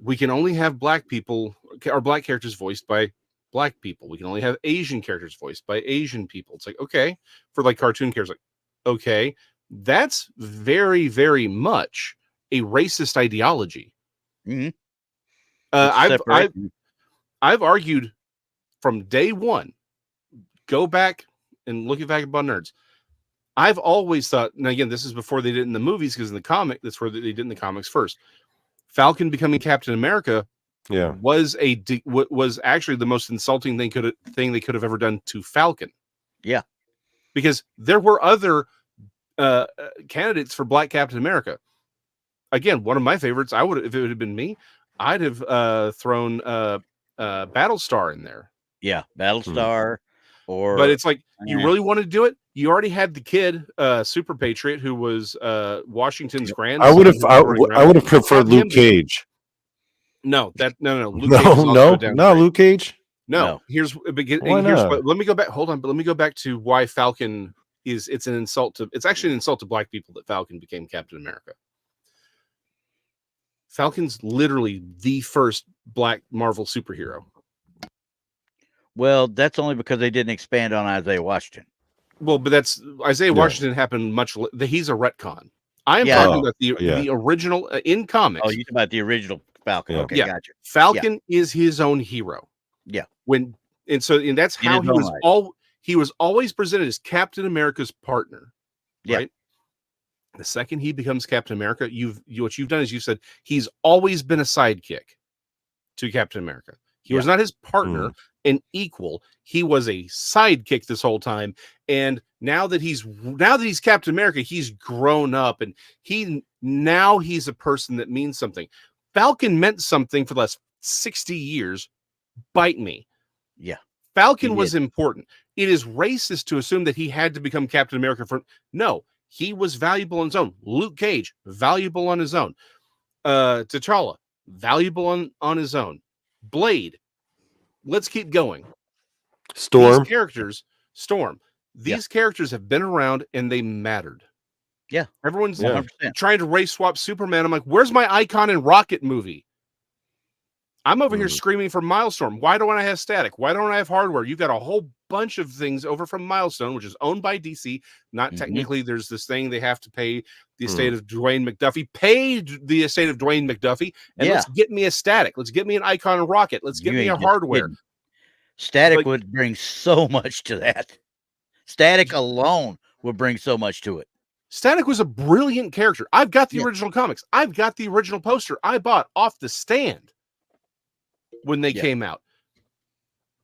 we can only have black people or black characters voiced by black people. We can only have Asian characters voiced by Asian people. It's like, okay, for like cartoon characters, like, okay, that's very, very much a racist ideology. Mhm. I've argued from day one. Go back and look at Vagabond Nerds. I've always thought, and again, this is before they did it in the movies, because in the comic, that's where they did in the comics first. Falcon becoming Captain America Yeah. was was actually the most insulting thing they could have ever done to Falcon. Yeah. Because there were other candidates for Black Captain America. Again, one of my favorites, I would, if it would have been me, I'd have thrown Battlestar in there. Yeah, Battlestar. Or, But it's like, you really want to do it? You already had the kid, Super Patriot, who was Washington's grandson. I would have. who was running I around. would have preferred Have him Luke be- Cage. No. Luke Cage is also No, a downgrade. no, Luke Cage. No. Why not? Let me go back. Hold on, but let me go back to why Falcon is. It's actually an insult to black people that Falcon became Captain America. Falcon's literally the first black Marvel superhero. well, that's only because they didn't expand on Isaiah Washington. Well, but that's Isaiah Yeah. Washington happened he's a retcon. I am Yeah. talking about the original in comics. Oh, you talking about the original Falcon? Yeah. Okay, Yeah. gotcha. Falcon is his own hero. Yeah. And that's In how his own right. he was always presented as Captain America's partner. Yeah. Right. The second he becomes Captain America, what you've done is you said he's always been a sidekick to Captain America. He was not his partner, an equal. He was a sidekick this whole time. And now that he's Captain America, he's grown up, and he's a person that means something. Falcon meant something for the last 60 years. Bite me. Yeah. Falcon He was did. important. It is racist to assume that he had to become Captain America no, he was valuable on his own. Luke Cage, valuable on his own. T'Challa, valuable on his own. Blade, let's keep going. Storm. These characters, Storm, these characters have been around and they mattered. Yeah. Everyone's 100%. trying to race swap Superman. I'm like, where's my Icon and Rocket movie? I'm over here screaming for Milestone. Why don't I have Static? Why don't I have Hardware? You've got a whole bunch of things over from Milestone, which is owned by DC. Not technically, there's this thing they have to pay the estate of Dwayne McDuffie. Paid the estate of Dwayne McDuffie. And let's get me a Static. Let's get me an Icon and Rocket. Let's get me a Hardware. Kidding. Static would bring so much to that. Static alone would bring so much to it. Static was a brilliant character. I've got the original comics. I've got the original poster I bought off the stand when they came out.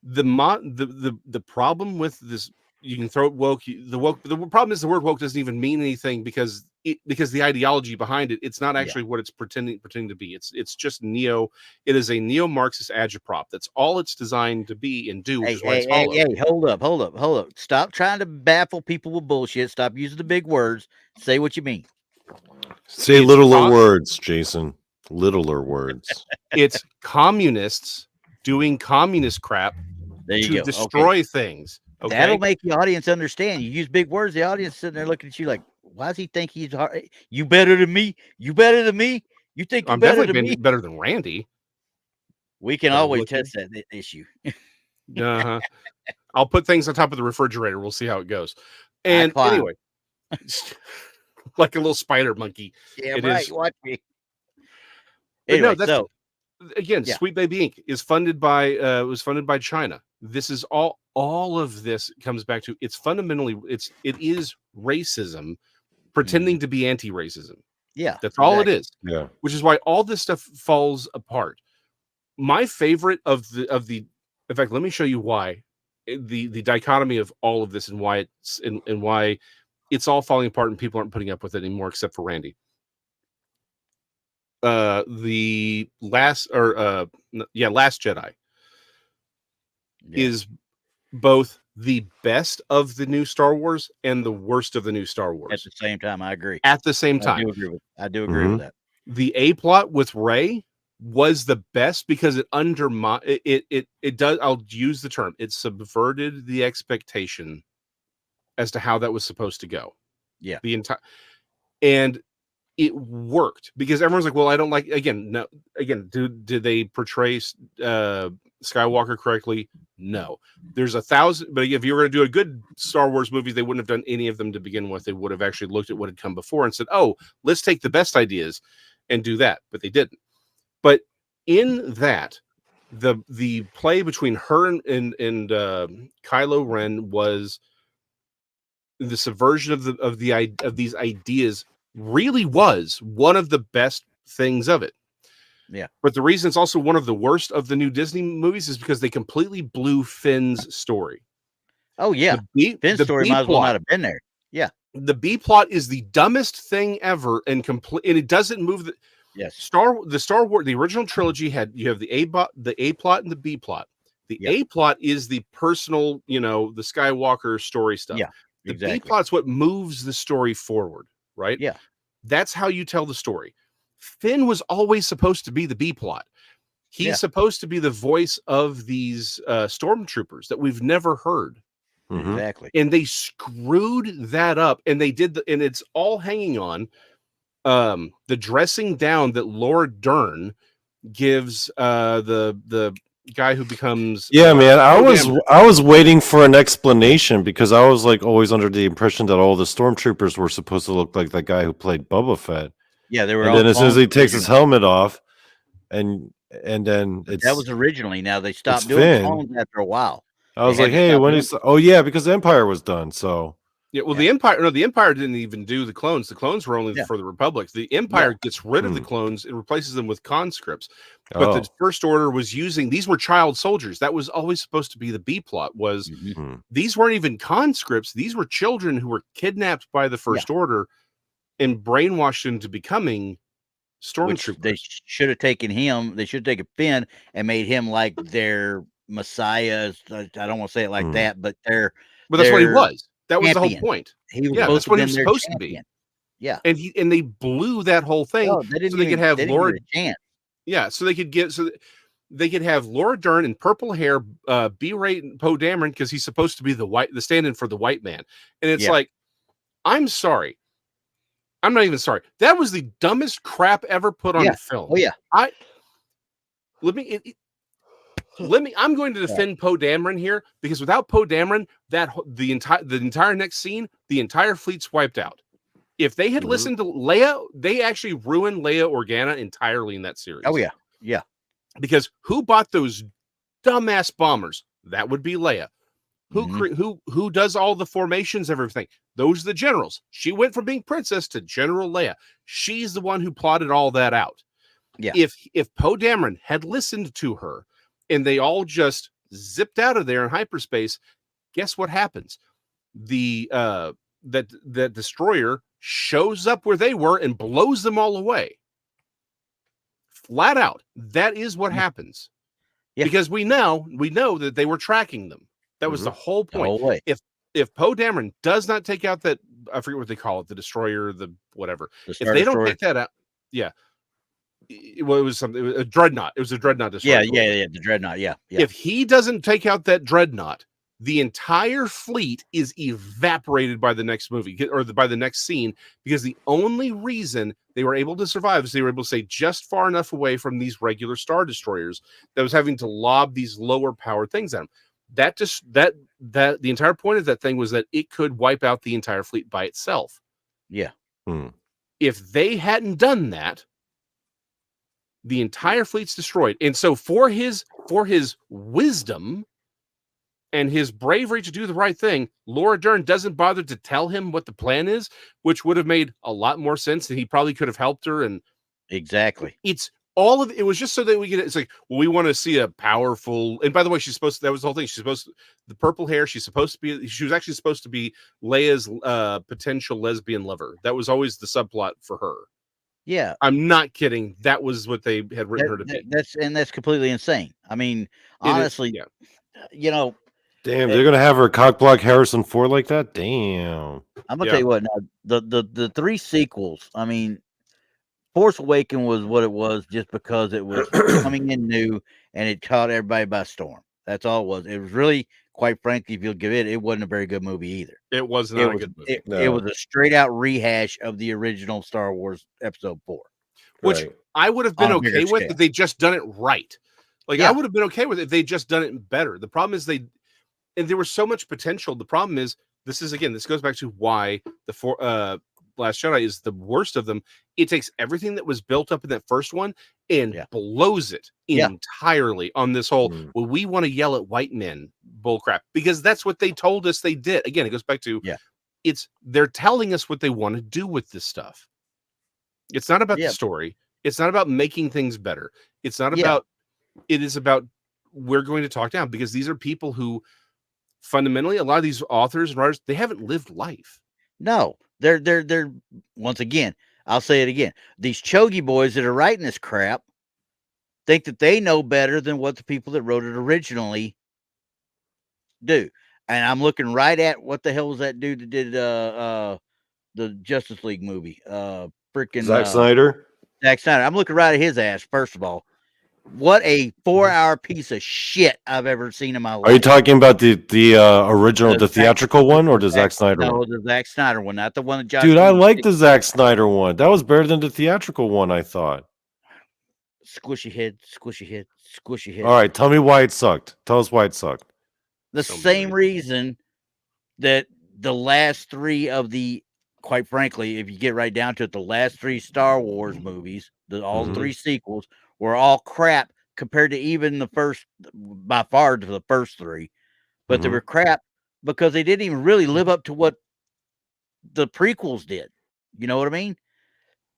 The problem with this, you can throw it woke. The problem is the word woke doesn't even mean anything because the ideology behind it, it's not actually what it's pretending to be. It's just it is a neo-Marxist agitprop. That's all it's designed to be and do, which is why it's hollow. Hold up. Stop trying to baffle people with bullshit. Stop using the big words. Say what you mean. Say littler words, Jason. Littler words. It's communists doing communist crap There you to go. destroy things. Okay, That'll make the audience understand. You use big words, the audience sitting there looking at you like, why does he think he's hard? You better than me? You better than me? You think you I'm better definitely than me? better than Randy. We can Better always looking. test that issue. Uh-huh. I'll put things on top of the refrigerator. We'll see how it goes. I And climb. anyway, like a little spider monkey. Yeah, It right. is. Watch me. But Anyway, no, that's so again, yeah. Sweet Baby Inc. is funded by was funded by China. This is all of this comes back to it's fundamentally it is racism pretending to be anti-racism. Yeah, That's all it exactly. is. Yeah. Which is why all this stuff falls apart. My favorite of the in fact, let me show you why the dichotomy of all of this and why it's and why it's all falling apart and people aren't putting up with it anymore except for Randy. The last Last Jedi Yeah. is both the best of the new Star Wars and the worst of the new Star At Wars the same time, I agree. at the same I time. do agree with that. The A plot with Rey was the best because it undermined it does, I'll use the term, it subverted the expectation as to how that was supposed to go. Yeah. The entire and it worked because everyone's like, well, I don't like did they portray Skywalker correctly? No. There's 1,000, but if you were going to do a good Star Wars movie, they wouldn't have done any of them to begin with. They would have actually looked at what had come before and said, oh, let's take the best ideas and do that. But they didn't. But in that, the play between her and Kylo Ren was the subversion of these ideas really was one of the best things of it. Yeah. But the reason it's also one of the worst of the new Disney movies is because they completely blew Finn's story. Oh yeah. Finn's story might as well not have been there. Yeah. The B plot is the dumbest thing ever and it doesn't move the Yes. Star Wars, the original trilogy you have the A plot and the B plot. The A plot is the personal, the Skywalker story stuff. Yeah. The B plot's what moves the story forward, right? Yeah. That's how you tell the story. Finn was always supposed to be the B plot. He's supposed to be the voice of these stormtroopers that we've never heard. Exactly. And they screwed that up, and and it's all hanging on the dressing down that Laura Dern gives the guy who becomes man. I was waiting for an explanation because I was like always under the impression that all the stormtroopers were supposed to look like that guy who played Boba Fett. Yeah, they were. And then as soon as he takes his helmet off, and then that was originally. Now they stopped doing clones after a while. I was like, hey, when is? Oh yeah, because the Empire was done. So yeah, well, the Empire didn't even do the clones. The clones were only for the Republic. The Empire gets rid of the clones and replaces them with conscripts. But the First Order was using these were child soldiers. That was always supposed to be the B plot. Was these weren't even conscripts? These were children who were kidnapped by the First Order and brainwashed into becoming stormtroopers. They should have taken him. They should have taken Finn and made him like their Messiah. I don't want to say it like that, but that's what he was. That was the whole point. He was that's what he was supposed to be. Yeah, and they blew that whole thing so they could have Laura. Yeah, so they could have Laura Dern in purple hair, berate Poe Dameron because he's supposed to be the stand-in for the white man, and it's like, I'm sorry. I'm not even sorry. That was the dumbest crap ever put on film. Oh yeah. I'm going to defend Poe Dameron here because without Poe Dameron, the entire next scene, the entire fleet's wiped out. If they had listened to Leia, they actually ruined Leia Organa entirely in that series. Oh yeah. Yeah. Because who bought those dumbass bombers? That would be Leia. Who does all the formations, everything? Those are the generals. She went from being princess to General Leia. She's the one who plotted all that out. Yeah. If Poe Dameron had listened to her and they all just zipped out of there in hyperspace, guess what happens? That destroyer shows up where they were and blows them all away. Flat out. That is what happens. Yeah. Because we know that they were tracking them. That was the whole point. The whole way. If Poe Dameron does not take out that, I forget what they call it, the destroyer, the whatever. The if they don't take that out, Well, it was something. It was a dreadnought. It was a dreadnought destroyer. Yeah. The dreadnought. Yeah. If he doesn't take out that dreadnought, the entire fleet is evaporated by the next movie or by the next scene, because the only reason they were able to survive is they were able to stay just far enough away from these regular Star Destroyers that was having to lob these lower powered things at them. That the entire point of that thing was that it could wipe out the entire fleet by itself. Yeah. If they hadn't done that, the entire fleet's destroyed. And so for his wisdom and his bravery to do the right thing, Laura Dern doesn't bother to tell him what the plan is, which would have made a lot more sense, and he probably could have helped her. And exactly, it's all of it was just so that we get it's like, well, we want to see a powerful. And by the way, she's supposed to, that was the whole thing. She's supposed to, the purple hair. She was actually supposed to be Leia's potential lesbian lover. That was always the subplot for her. Yeah, I'm not kidding. That was what they had written her to be. That's completely insane. I mean, honestly, you know, damn, they're gonna have her cockblock Harrison Ford like that. Damn, I'm gonna tell you what. Now, the 3 sequels. I mean, Force Awakens was what it was just because it was coming in new and it caught everybody by storm. That's all it was. It was really, quite frankly, if you'll give it wasn't a very good movie either. It was not a good movie. It was a straight out rehash of the original Star Wars Episode 4. Which I would have been okay with if they just done it right. Like, I would have been okay with it if they just done it better. The problem is there was so much potential. The problem is, this goes back to why the Last Jedi is the worst of them. It takes everything that was built up in that first one and blows it entirely on this whole, well, we want to yell at white men bullcrap, because that's what they told us they did. Again, it goes back to, they're telling us what they want to do with this stuff. It's not about the story. It's not about making things better. It's not about, it is about, we're going to talk down, because these are people who fundamentally, a lot of these authors and writers, they haven't lived life. No, they're once again, I'll say it again. These chogi boys that are writing this crap think that they know better than what the people that wrote it originally do. And I'm looking right at, what the hell was that dude that did the Justice League movie? Freaking Zack Snyder. Zack Snyder. I'm looking right at his ass, first of all. What a 4-hour piece of shit I've ever seen in my life. Are you talking about the original, the theatrical one, or the Zack Snyder one? No, the Zack Snyder one, not the one that Josh. Dude, I like the Zack Snyder one. That was better than the theatrical one, I thought. Squishy head, squishy head, squishy head. All right, tell me why it sucked. Tell us why it sucked. The same reason that the last 3 of the, quite frankly, if you get right down to it, the last 3 Star Wars movies, all 3 sequels, were all crap compared to even the first, by far, to the first 3. But they were crap because they didn't even really live up to what the prequels did. You know what I mean?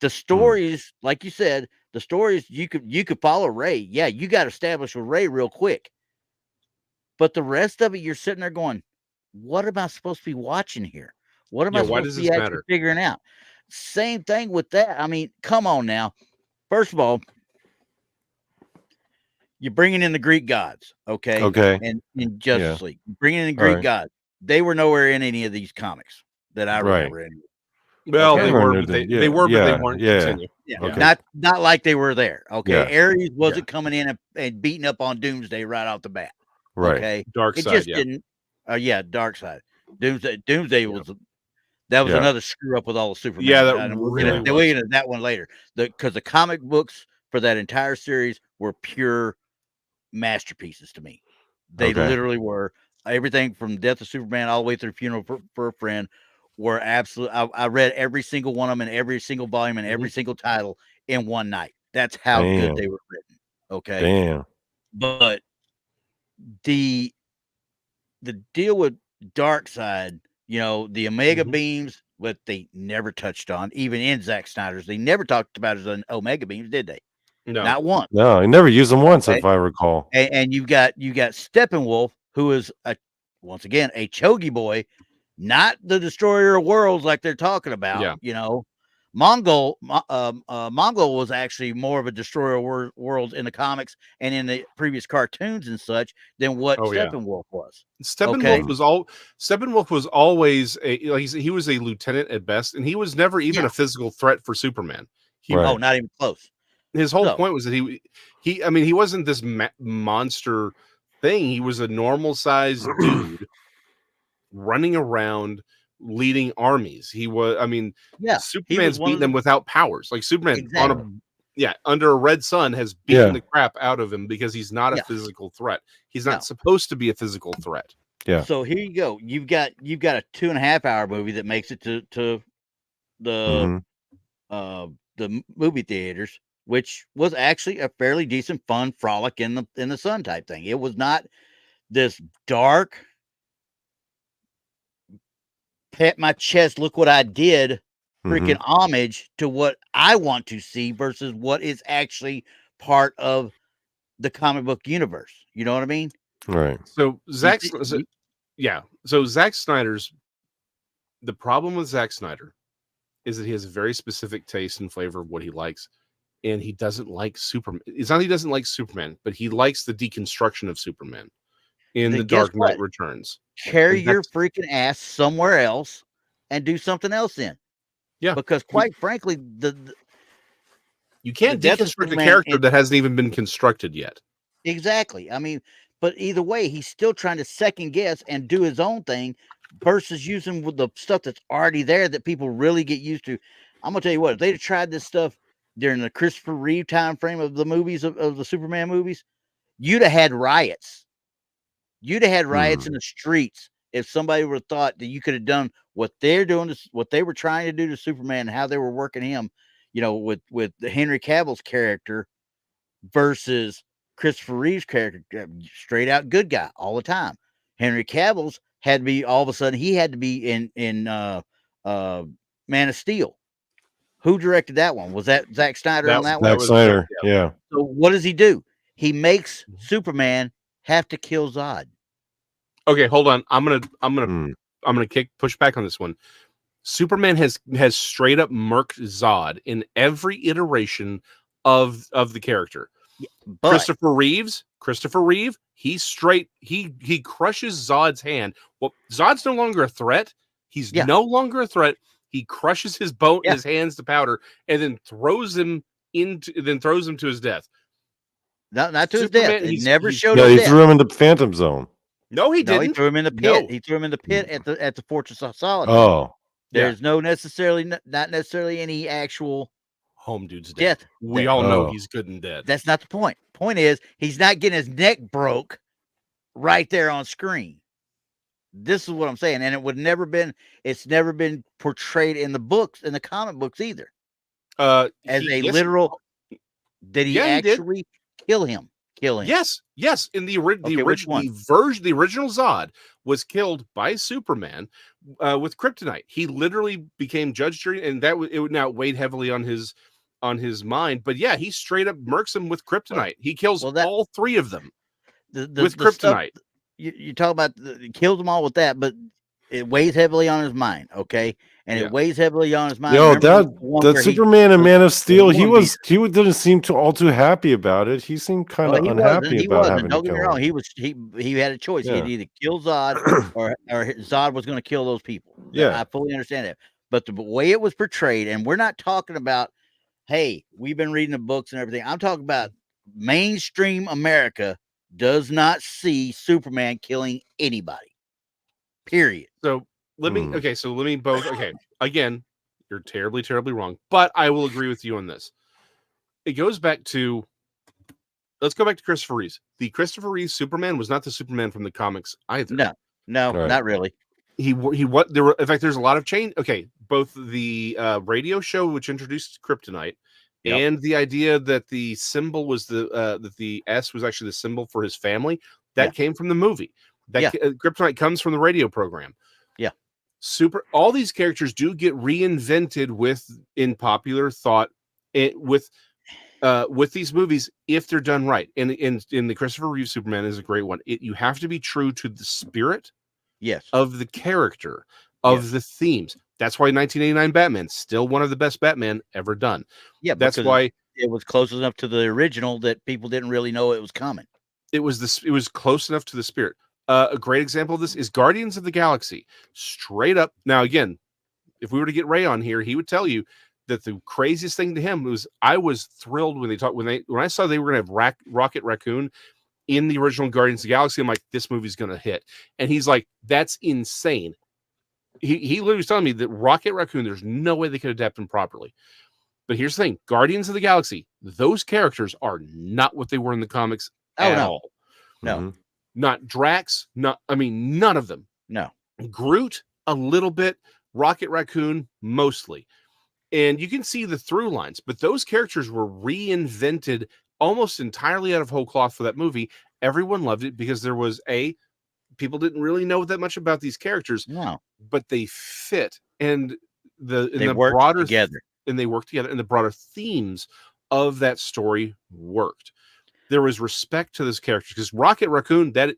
The stories, like you said, the stories, you could follow Rey. Yeah, you got established with Rey real quick. But the rest of it, you're sitting there going, what am I supposed to be watching here? What am I supposed to be actually figuring out? Same thing with that. I mean, come on now. First of all, you're bringing in the Greek gods, okay? Okay. And in Justice League, bringing in the Greek gods. They were nowhere in any of these comics that I remember. Anyway. Well, they were, but they weren't. Continue. Not like they were there. Okay, Ares wasn't coming in and beating up on Doomsday right off the bat. Right. Okay, Dark Side. It just didn't. Dark Side. Doomsday was another screw up with all the Superman. Yeah, that we'll get into that one later. Because the comic books for that entire series were pure masterpieces to me. They literally were. Everything from Death of Superman all the way through Funeral for a Friend were absolute. I read every single one of them in every single volume and every single title in one night. That's how good they were written. Okay. Damn. But the deal with Dark Side, the Omega beams, but they never touched on, even in Zack Snyder's, they never talked about his Omega beams, did they? No, not once. No, I never used them once, if I recall. And you got Steppenwolf, who is once again a chogi boy, not the destroyer of worlds like they're talking about. Mongol was actually more of a destroyer of worlds in the comics and in the previous cartoons and such than what Steppenwolf was. Steppenwolf was always he was a lieutenant at best, and he was never even a physical threat for Superman. Not even close. his whole So- point was that I mean, he wasn't this monster thing. He was a normal sized dude running around leading armies. He was, I mean, Yeah, Superman's one beating of them the- without powers. Like Superman Exactly. under a red sun has beaten Yeah. the crap out of him because he's not a Yeah. physical threat. He's not No. supposed to be a physical threat. Yeah. So here you go. You've got a 2.5 hour movie that makes it to the Mhm. the movie theaters, which was actually a fairly decent, fun frolic in the sun type thing. It was not this dark, pat my chest, look what I did, freaking homage to what I want to see versus what is actually part of the comic book universe. You know what I mean? Right. So Zack You- Snyder's the problem with Zack Snyder is that he has a very specific taste and flavor of what he likes, and he doesn't like Superman. It's not he doesn't like Superman, but he likes the deconstruction of Superman in Then The guess Dark Knight what? Returns. Carry And your that's- freaking ass somewhere else and do something else in. Yeah, Because quite frankly, you can't death of deconstruct a Superman character that hasn't even been constructed yet. exactly. I mean, but either way, he's still trying to second guess and do his own thing versus using with the stuff that's already there that people really get used to. I'm gonna tell you what, if they'd have tried this stuff during the Christopher Reeve time frame of the movies of the Superman movies, you'd have had riots. You'd have had riots in the streets if somebody would have thought that you could have done what they're doing, what they were trying to do to Superman, and how they were working him, with the Henry Cavill's character versus Christopher Reeve's character, straight out good guy all the time. Henry Cavill's had to be all of a sudden he had to be in Man of Steel. Who directed that one? Was that Zack Snyder on that one? Zack Snyder. Yeah. So what does he do? He makes Superman have to kill Zod. Okay, hold on. I'm gonna push back on this one. Superman has straight up murked Zod in every iteration of the character. But Christopher Reeve, he crushes Zod's hand. Well, Zod's no longer a threat. He's no longer a threat. He crushes his his hands to powder, and then throws him to his death. not to his death. He never showed Yeah, his he death. threw him in the Phantom Zone. No, he didn't. He threw him in the pit. No. He threw him in the pit at the Fortress of Solitude. Oh, There's not necessarily any actual home dude's death. dead. We all know he's good and dead. That's not the point. Point is he's not getting his neck broke right there on screen. This is what I'm saying, and it's never been portrayed in the books, in the comic books either. As a literal, did he actually kill him? Yes. In the the original Zod was killed by Superman with kryptonite. He literally became judge, jury, and it weighed heavily on his mind. But yeah, he straight up murks him with kryptonite. He kills all three of them with kryptonite. You talk about he kills them all with that, but it weighs heavily on his mind. Okay, and it weighs heavily on his mind. Yo, that Superman and Man of Steel, he didn't seem all too happy about it. He seemed kind of unhappy about having Don't to get me kill wrong. him. He had a choice. Yeah. He'd either kill Zod or Zod was going to kill those people. Yeah, I fully understand that. But the way it was portrayed, and we're not talking about, hey, we've been reading the books and everything. I'm talking about mainstream America does not see Superman killing anybody. Period. So let me again, you're terribly, terribly wrong, but I will agree with you on this. It goes back to, let's go back to Christopher Reeve. The Christopher Reeve Superman was not the Superman from the comics either. No, Right. not really. In fact, there's a lot of change. Okay, both the radio show, which introduced kryptonite, and the idea that the symbol was that the S was actually the symbol for his family, that came from the movie. Kryptonite comes from the radio program. Yeah. All these characters do get reinvented in popular thought with these movies if they're done right. And in the Christopher Reeve Superman is a great one. You have to be true to the spirit of the character, of the themes. That's why 1989 Batman's still one of the best Batman ever done. Yeah, that's why it was close enough to the original that people didn't really know it was coming. It was close enough to the spirit. A great example of this is Guardians of the Galaxy. Straight up. Now, again, if we were to get Ray on here, he would tell you that the craziest thing to him was I was thrilled when I saw they were going to have Rocket Raccoon in the original Guardians of the Galaxy. I'm like, this movie's going to hit. And he's like, that's insane. He literally was telling me that Rocket Raccoon, there's no way they could adapt him properly. But here's the thing, Guardians of the Galaxy, those characters are not what they were in the comics at all. No. Mm-hmm. Not Drax, none of them. No. Groot, a little bit. Rocket Raccoon, mostly. And you can see the through lines, but those characters were reinvented almost entirely out of whole cloth for that movie. Everyone loved it because there was people didn't really know that much about these characters, but they fit, and they worked together, and the broader themes of that story worked. There was respect to this character because Rocket Raccoon, that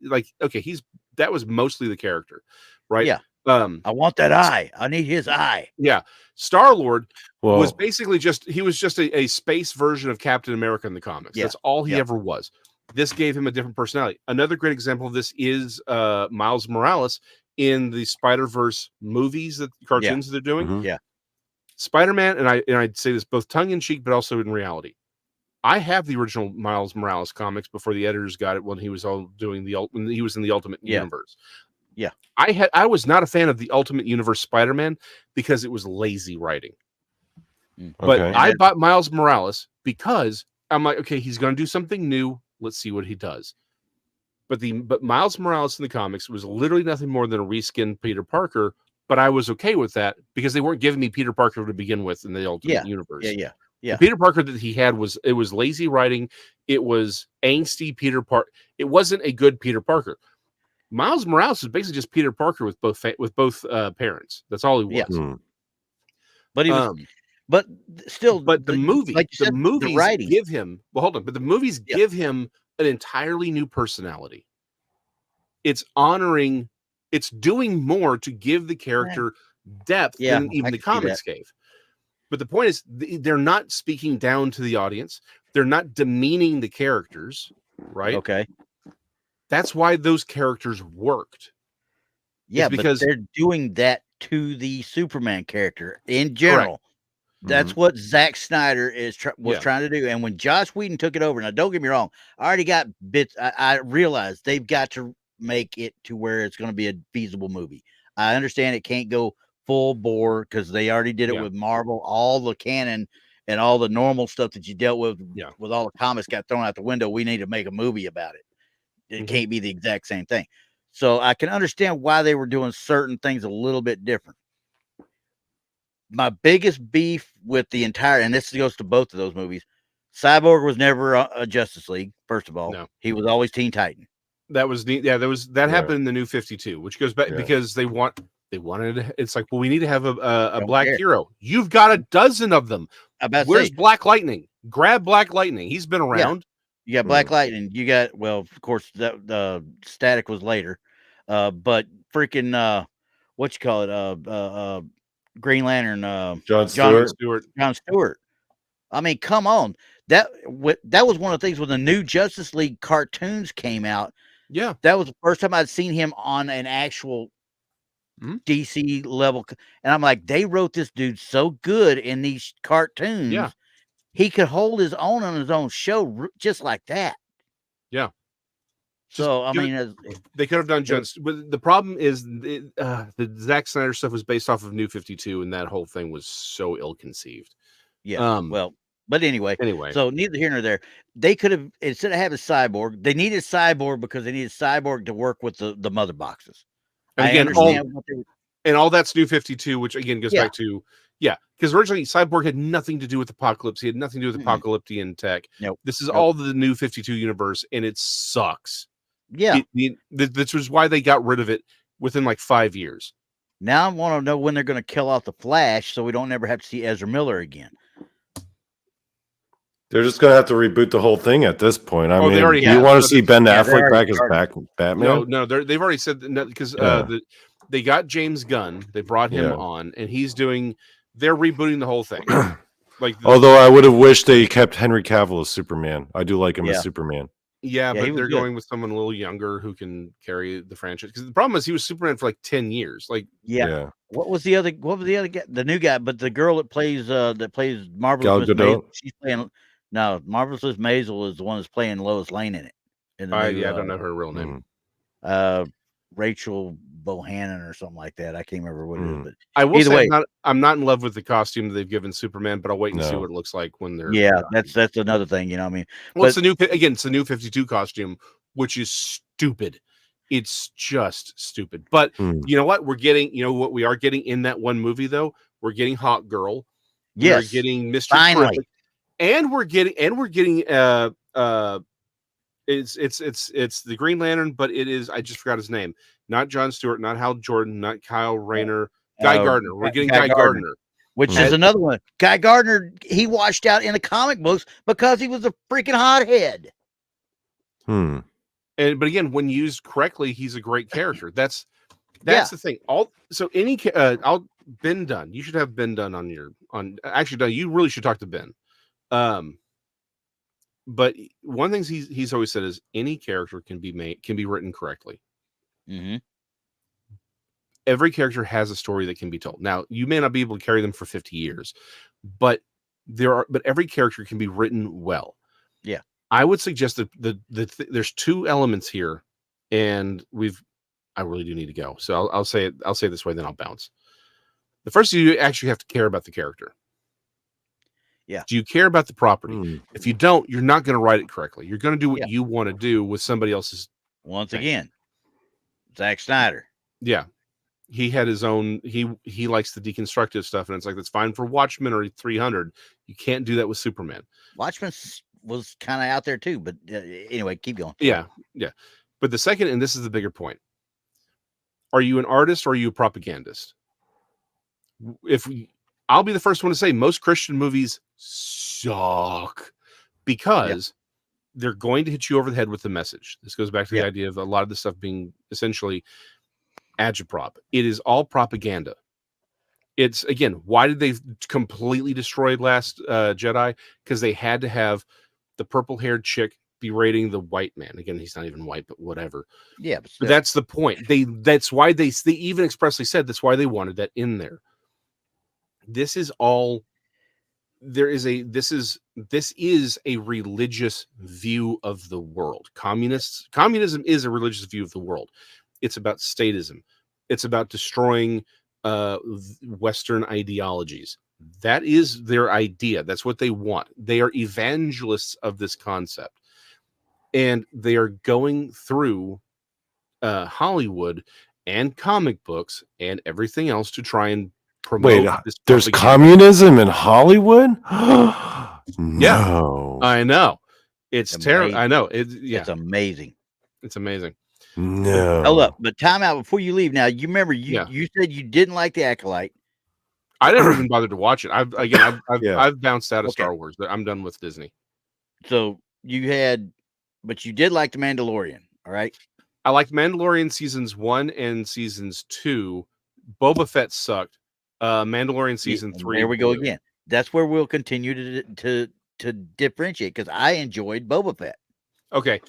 was mostly the character, right? Yeah. I want that eye. I need his eye. Yeah. Star-Lord was basically just a space version of Captain America in the comics. Yeah. That's all he ever was. This gave him a different personality. Another great example of this is Miles Morales in the Spider-Verse movies, cartoons that they're doing. Mm-hmm. Yeah. Spider-Man, and I'd say this both tongue-in-cheek, but also in reality. I have the original Miles Morales comics before the editors got it when he was when he was in the Ultimate Universe. Yeah. I was not a fan of the Ultimate Universe Spider-Man because it was lazy writing. But I bought Miles Morales because I'm like, okay, he's going to do something new. Let's see what he does. But Miles Morales in the comics was literally nothing more than a reskinned Peter Parker. But I was okay with that because they weren't giving me Peter Parker to begin with in the Ultimate Universe. Yeah. The Peter Parker that he had was lazy writing. It was angsty Peter Parker. It wasn't a good Peter Parker. Miles Morales is basically just Peter Parker with both parents. That's all he was. Yeah. But he was, but still, the movies give him. Well, hold on. But the movies give him an entirely new personality. It's honoring. It's doing more to give the character depth than even the comics gave. But the point is, they're not speaking down to the audience. They're not demeaning the characters, right? Okay. That's why those characters worked. Yeah, because they're doing that to the Superman character in general. Correct. That's what Zack Snyder was trying to do. And when Joss Whedon took it over, now don't get me wrong, I already got bits. I realized they've got to make it to where it's going to be a feasible movie. I understand it can't go full bore because they already did it with Marvel. All the canon and all the normal stuff that you dealt with all the comics got thrown out the window. We need to make a movie about it. It can't be the exact same thing. So I can understand why they were doing certain things a little bit different. My biggest beef with the entire, and this goes to both of those movies, Cyborg was never a Justice League. First of all, he was always Teen Titan. That was neat. Yeah, that happened in the New 52, which goes back because they wanted. It's like, well, we need to have a black hero. You've got a dozen of them. Where's Black Lightning? Grab Black Lightning. He's been around. You got Black Lightning. You got, well, of course, the Static was later, but freaking what you call it? Green Lantern. John Stewart. John Stewart. I mean, come on. That was one of the things when the new Justice League cartoons came out. Yeah, that was the first time I'd seen him on an actual DC level, and I'm like, they wrote this dude so good in these cartoons. Yeah, he could hold his own on his own show just like that. Yeah. So I mean, they could have done just. But the problem is the Zack Snyder stuff was based off of New 52, and that whole thing was so ill-conceived. Yeah. But anyway, so neither here nor there. They could have, instead of having Cyborg, they needed Cyborg because they needed Cyborg to work with the mother boxes. And again, all that's New 52, which again goes back to because originally Cyborg had nothing to do with Apocalypse. He had nothing to do with Apocalyptian tech. Nope. This is all the New 52 universe, and it sucks. Yeah, this was why they got rid of it within like 5 years. Now I want to know when they're going to kill off the Flash, so we don't ever have to see Ezra Miller again. They're just going to have to reboot the whole thing at this point. I mean, they already you want to see Ben Affleck back as Batman? No, they've already said because they got James Gunn. They brought him on, and they're rebooting the whole thing. Although I would have wished they kept Henry Cavill as Superman. I do like him as Superman. Yeah, Yeah, he but was they're good. going with someone a little younger who can carry the franchise. Because the problem is he was Superman for like 10 years. Like, Yeah. What was the other guy? The new guy, but the girl that plays Marvelous Gal Miss Maisel. Gadot? She's playing Marvelous Miss Maisel is the one that's playing Lois Lane in it. In the new I don't know her real name. Rachel Bohannon or something like that. I can't remember what it is, but I will either say way, I'm not in love with the costume that they've given Superman, but I'll wait and see No. what it looks like when they're yeah, that's another thing, you know what I mean? well, it's the new 52 costume, which is stupid. It's just stupid. But you know what? You know what we are getting in that one movie though? We're getting Hawk Girl. We're Yes, getting Mr. finally. Terrific. And we're getting it's the Green Lantern, but it is I just forgot his name. Not John Stewart, not Hal Jordan, not Kyle Rayner, Guy Gardner. We're getting Guy Gardner. Which is another one. Guy Gardner, he washed out in the comic books because he was a freaking hothead. But again, when used correctly, he's a great character. That's the thing. Ben Dunn. You should have Ben Dunn actually Dunn. You really should talk to Ben. But one thing he's always said is any character can be written correctly. Every character has a story that can be told. Now, you may not be able to carry them for 50 years, but every character can be written well. Yeah. I would suggest that there's two elements here, and I really do need to go. So I'll say it this way, then I'll bounce. The first, you actually have to care about the character. Yeah. Do you care about the property? If you don't, you're not going to write it correctly. You're going to do what you want to do with somebody else's. Once again, Zack Snyder. Yeah. He had his own, he likes the deconstructive stuff, and it's like, that's fine for Watchmen or 300. You can't do that with Superman. Watchmen was kind of out there too, but anyway, keep going. Yeah. But the second, and this is the bigger point, are you an artist or are you a propagandist? I'll be the first one to say most Christian movies suck because they're going to hit you over the head with the message. This goes back to the idea of a lot of the stuff being essentially agitprop. It is all propaganda. It's, again, why did they completely destroy Last Jedi? Because they had to have the purple-haired chick berating the white man. Again, he's not even white, but whatever. Yeah, but that's the point. That's why they even expressly said that's why they wanted that in there. This is all. This is a religious view of the world. Communism is a religious view of the world. It's about statism. It's about destroying Western ideologies. That is their idea. That's what they want. They are evangelists of this concept. And they are going through Hollywood and comic books and everything else to try and promote this. There's communism in Hollywood? No. Yeah, I know. It's terrible. I know. It's amazing. It's amazing. No. Hold up, but time out before you leave. Now, you remember you said you didn't like the Acolyte. I never even bothered to watch it. I've bounced out of Star Wars. I'm done with Disney. So but you did like the Mandalorian, all right? I liked Mandalorian seasons 1 and seasons 2. Boba Fett sucked. Mandalorian season 3. There we go again. That's where we'll continue to differentiate, because I enjoyed Boba Fett. Okay.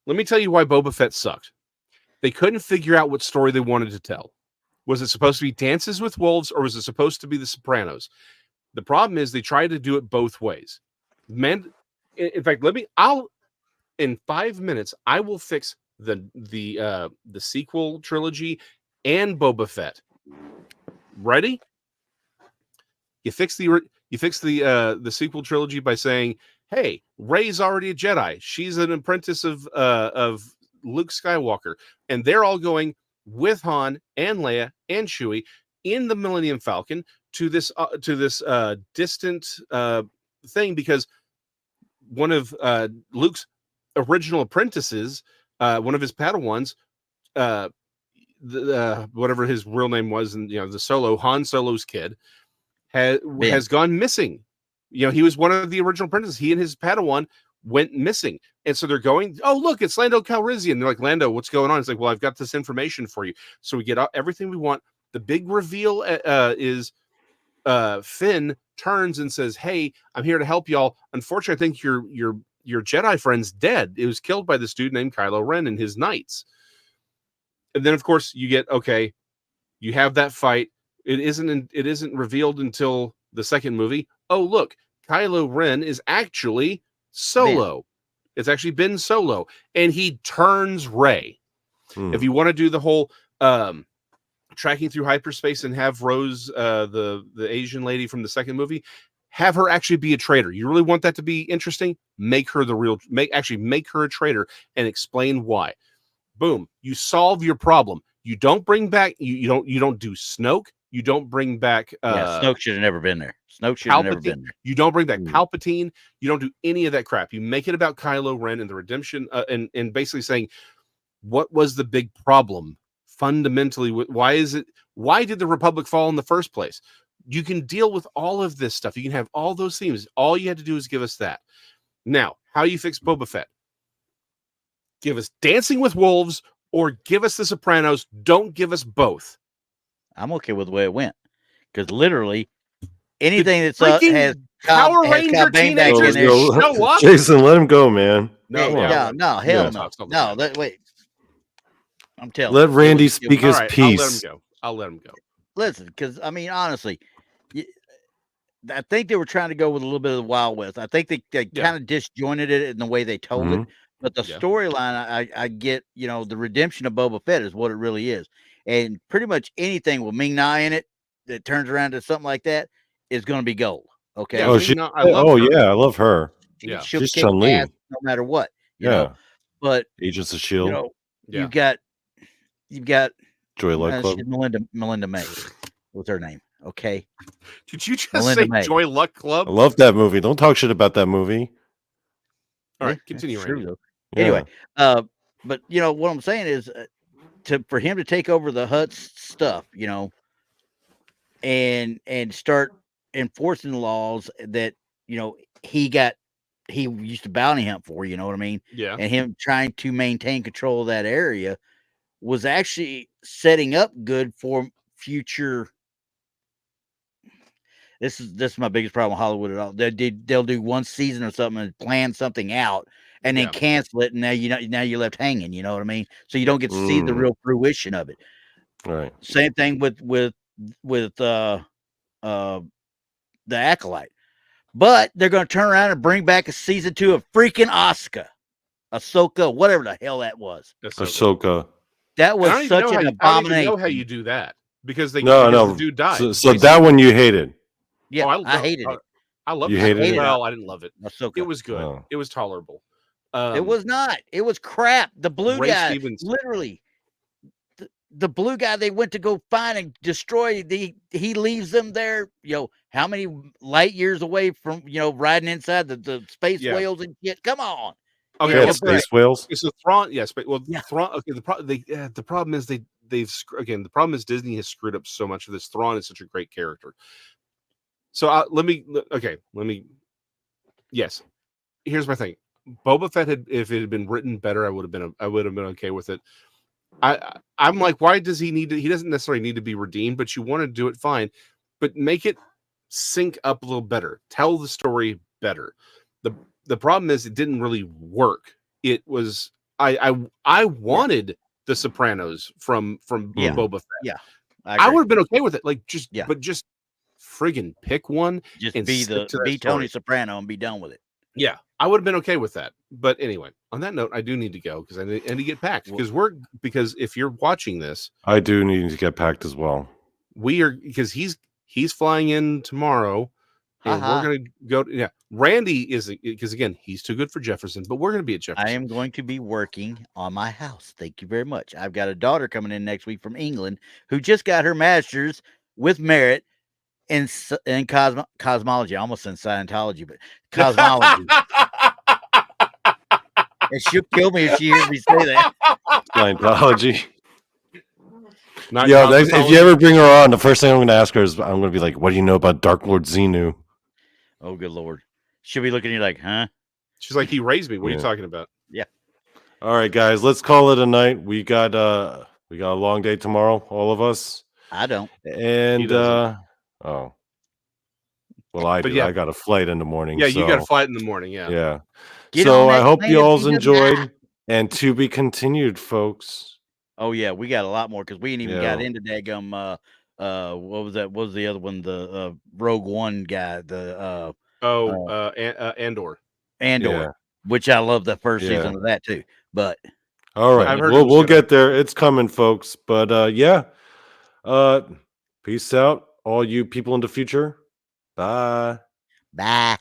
Let me tell you why Boba Fett sucked. They couldn't figure out what story they wanted to tell. Was it supposed to be Dances with Wolves, or was it supposed to be The Sopranos? The problem is they tried to do it both ways. In fact, in 5 minutes, I will fix the sequel trilogy and Boba Fett. Ready? You fix the sequel trilogy by saying, "Hey, Rey's already a Jedi. She's an apprentice of Luke Skywalker," and they're all going with Han and Leia and Chewie in the Millennium Falcon to this distant thing, because one of Luke's original apprentices, one of his Padawans, whatever his real name was, and Han Solo's kid has gone missing. He was one of the original apprentices. He and his Padawan went missing, and so they're going, "Oh, look, it's Lando Calrissian." They're like, "Lando, what's going on?" It's like, "Well, I've got this information for you." So we get everything we want. The big reveal is Finn turns and says, "Hey, I'm here to help y'all. Unfortunately, I think your your Jedi friend's dead. It was killed by this dude named Kylo Ren and his knights. And then, of course, you get, okay, you have that fight. It isn't revealed until the second movie. Oh, look, Kylo Ren is actually Solo. It's actually Ben Solo, and he turns Rey. If you want to do the whole tracking through hyperspace and have Rose, the Asian lady from the second movie, have her actually be a traitor. You really want that to be interesting? Make her make her a traitor and explain why. Boom, you solve your problem. You don't bring back you don't do Snoke. You don't bring back Snoke should have never been there. Snoke should have never been there. You don't bring back Palpatine. You don't do any of that crap. You make it about Kylo Ren and the redemption, and basically saying, what was the big problem fundamentally? Why did the Republic fall in the first place? You can deal with all of this stuff. You can have all those themes. All you had to do is give us that. Now, how you fix Boba Fett? Give us Dancing with Wolves or give us The Sopranos. Don't give us both. I'm okay with the way it went, because literally anything that's has Power Ranger teenagers show up. Jason, let him go, man. No, hell no. No, wait. I'm telling. Let Randy speak his piece. I'll let him go. Listen, because I mean, honestly, I think they were trying to go with a little bit of the Wild West. I think they kind of disjointed it in the way they told it. But the storyline, I get, the redemption of Boba Fett is what it really is. And pretty much anything with Ming-Na in it that turns around to something like that is going to be gold. Okay. Yeah, I love her. Yeah. She's Chun-Li. No matter what. You know? But Agents of S.H.I.E.L.D. You've got Joy Luck Club. Melinda May. What's her name? Okay. Did you just say Joy Luck Club? I love that movie. Don't talk shit about that movie. All right, continue. Anyway, but what I'm saying is, for him to take over the Hutt's stuff, and start enforcing the laws that he used to bounty hunt for, you know what I mean? Yeah. And him trying to maintain control of that area was actually setting up good for future. This is my biggest problem with Hollywood at all. They'll do one season or something and plan something out and then cancel it, and now you're left hanging. You know what I mean? So you don't get to see the real fruition of it. Right. Same thing with the Acolyte, but they're going to turn around and bring back a season 2 of freaking Ahsoka, whatever the hell that was. Ahsoka. That was such an abomination. I don't even know how you do that because the dude died. So that one you hated. Yeah, I hated it. I loved it. You hated it? Well, I didn't love it. Ahsoka. It was good. Oh. It was tolerable. It was not. It was crap. The blue guy, literally, the blue guy they went to go find and destroy, he leaves them there, how many light years away from, riding inside the space whales and shit. Come on. Okay, space whales. So Thrawn, Thrawn. Okay, the problem is the problem is Disney has screwed up so much of this. Thrawn is such a great character. So yes. Here's my thing. Boba Fett if it had been written better, I would have been okay with it. I'm like, why does he need to? He doesn't necessarily need to be redeemed, but you want to do it fine, but make it sync up a little better. Tell the story better. The problem is it didn't really work. It was I wanted the Sopranos from Boba Fett. Yeah, I would have been okay with it. But just friggin' pick one. Just be Tony Soprano and be done with it. Yeah, I would have been okay with that. But anyway, on that note, I do need to go because I need to get packed because if you're watching this, I do need to get packed as well. Because he's flying in tomorrow. And we're going to go. Yeah, Randy isn't, because again, he's too good for Jefferson, but we're going to be at Jefferson. I am going to be working on my house. Thank you very much. I've got a daughter coming in next week from England who just got her master's with merit in cosmology. I almost said Scientology, but cosmology. And she'll kill me if she hears me say that. Scientology. If you ever bring her on, the first thing I'm going to ask her is, I'm going to be like, what do you know about Dark Lord Xenu? Oh, good Lord. She'll be looking at you like, huh? She's like, he raised me. What are you talking about? Yeah. All right, guys, let's call it a night. We got a long day tomorrow, all of us. I don't. And, well, I do. Yeah. I got a flight in the morning. Yeah, you got a flight in the morning, yeah. Yeah. Get So on I that hope plane you of all's PWI. enjoyed, and to be continued, folks. Oh yeah, we got a lot more because we ain't even got Yeah. into daggum. What was that? What was the other one? The Rogue One guy, the Andor. Andor, Yeah. which I love the first Yeah. season of that too. But All right. I've heard it We'll was good. get there. It's coming, folks. But yeah. Peace out, all you people in the future. Bye. bye.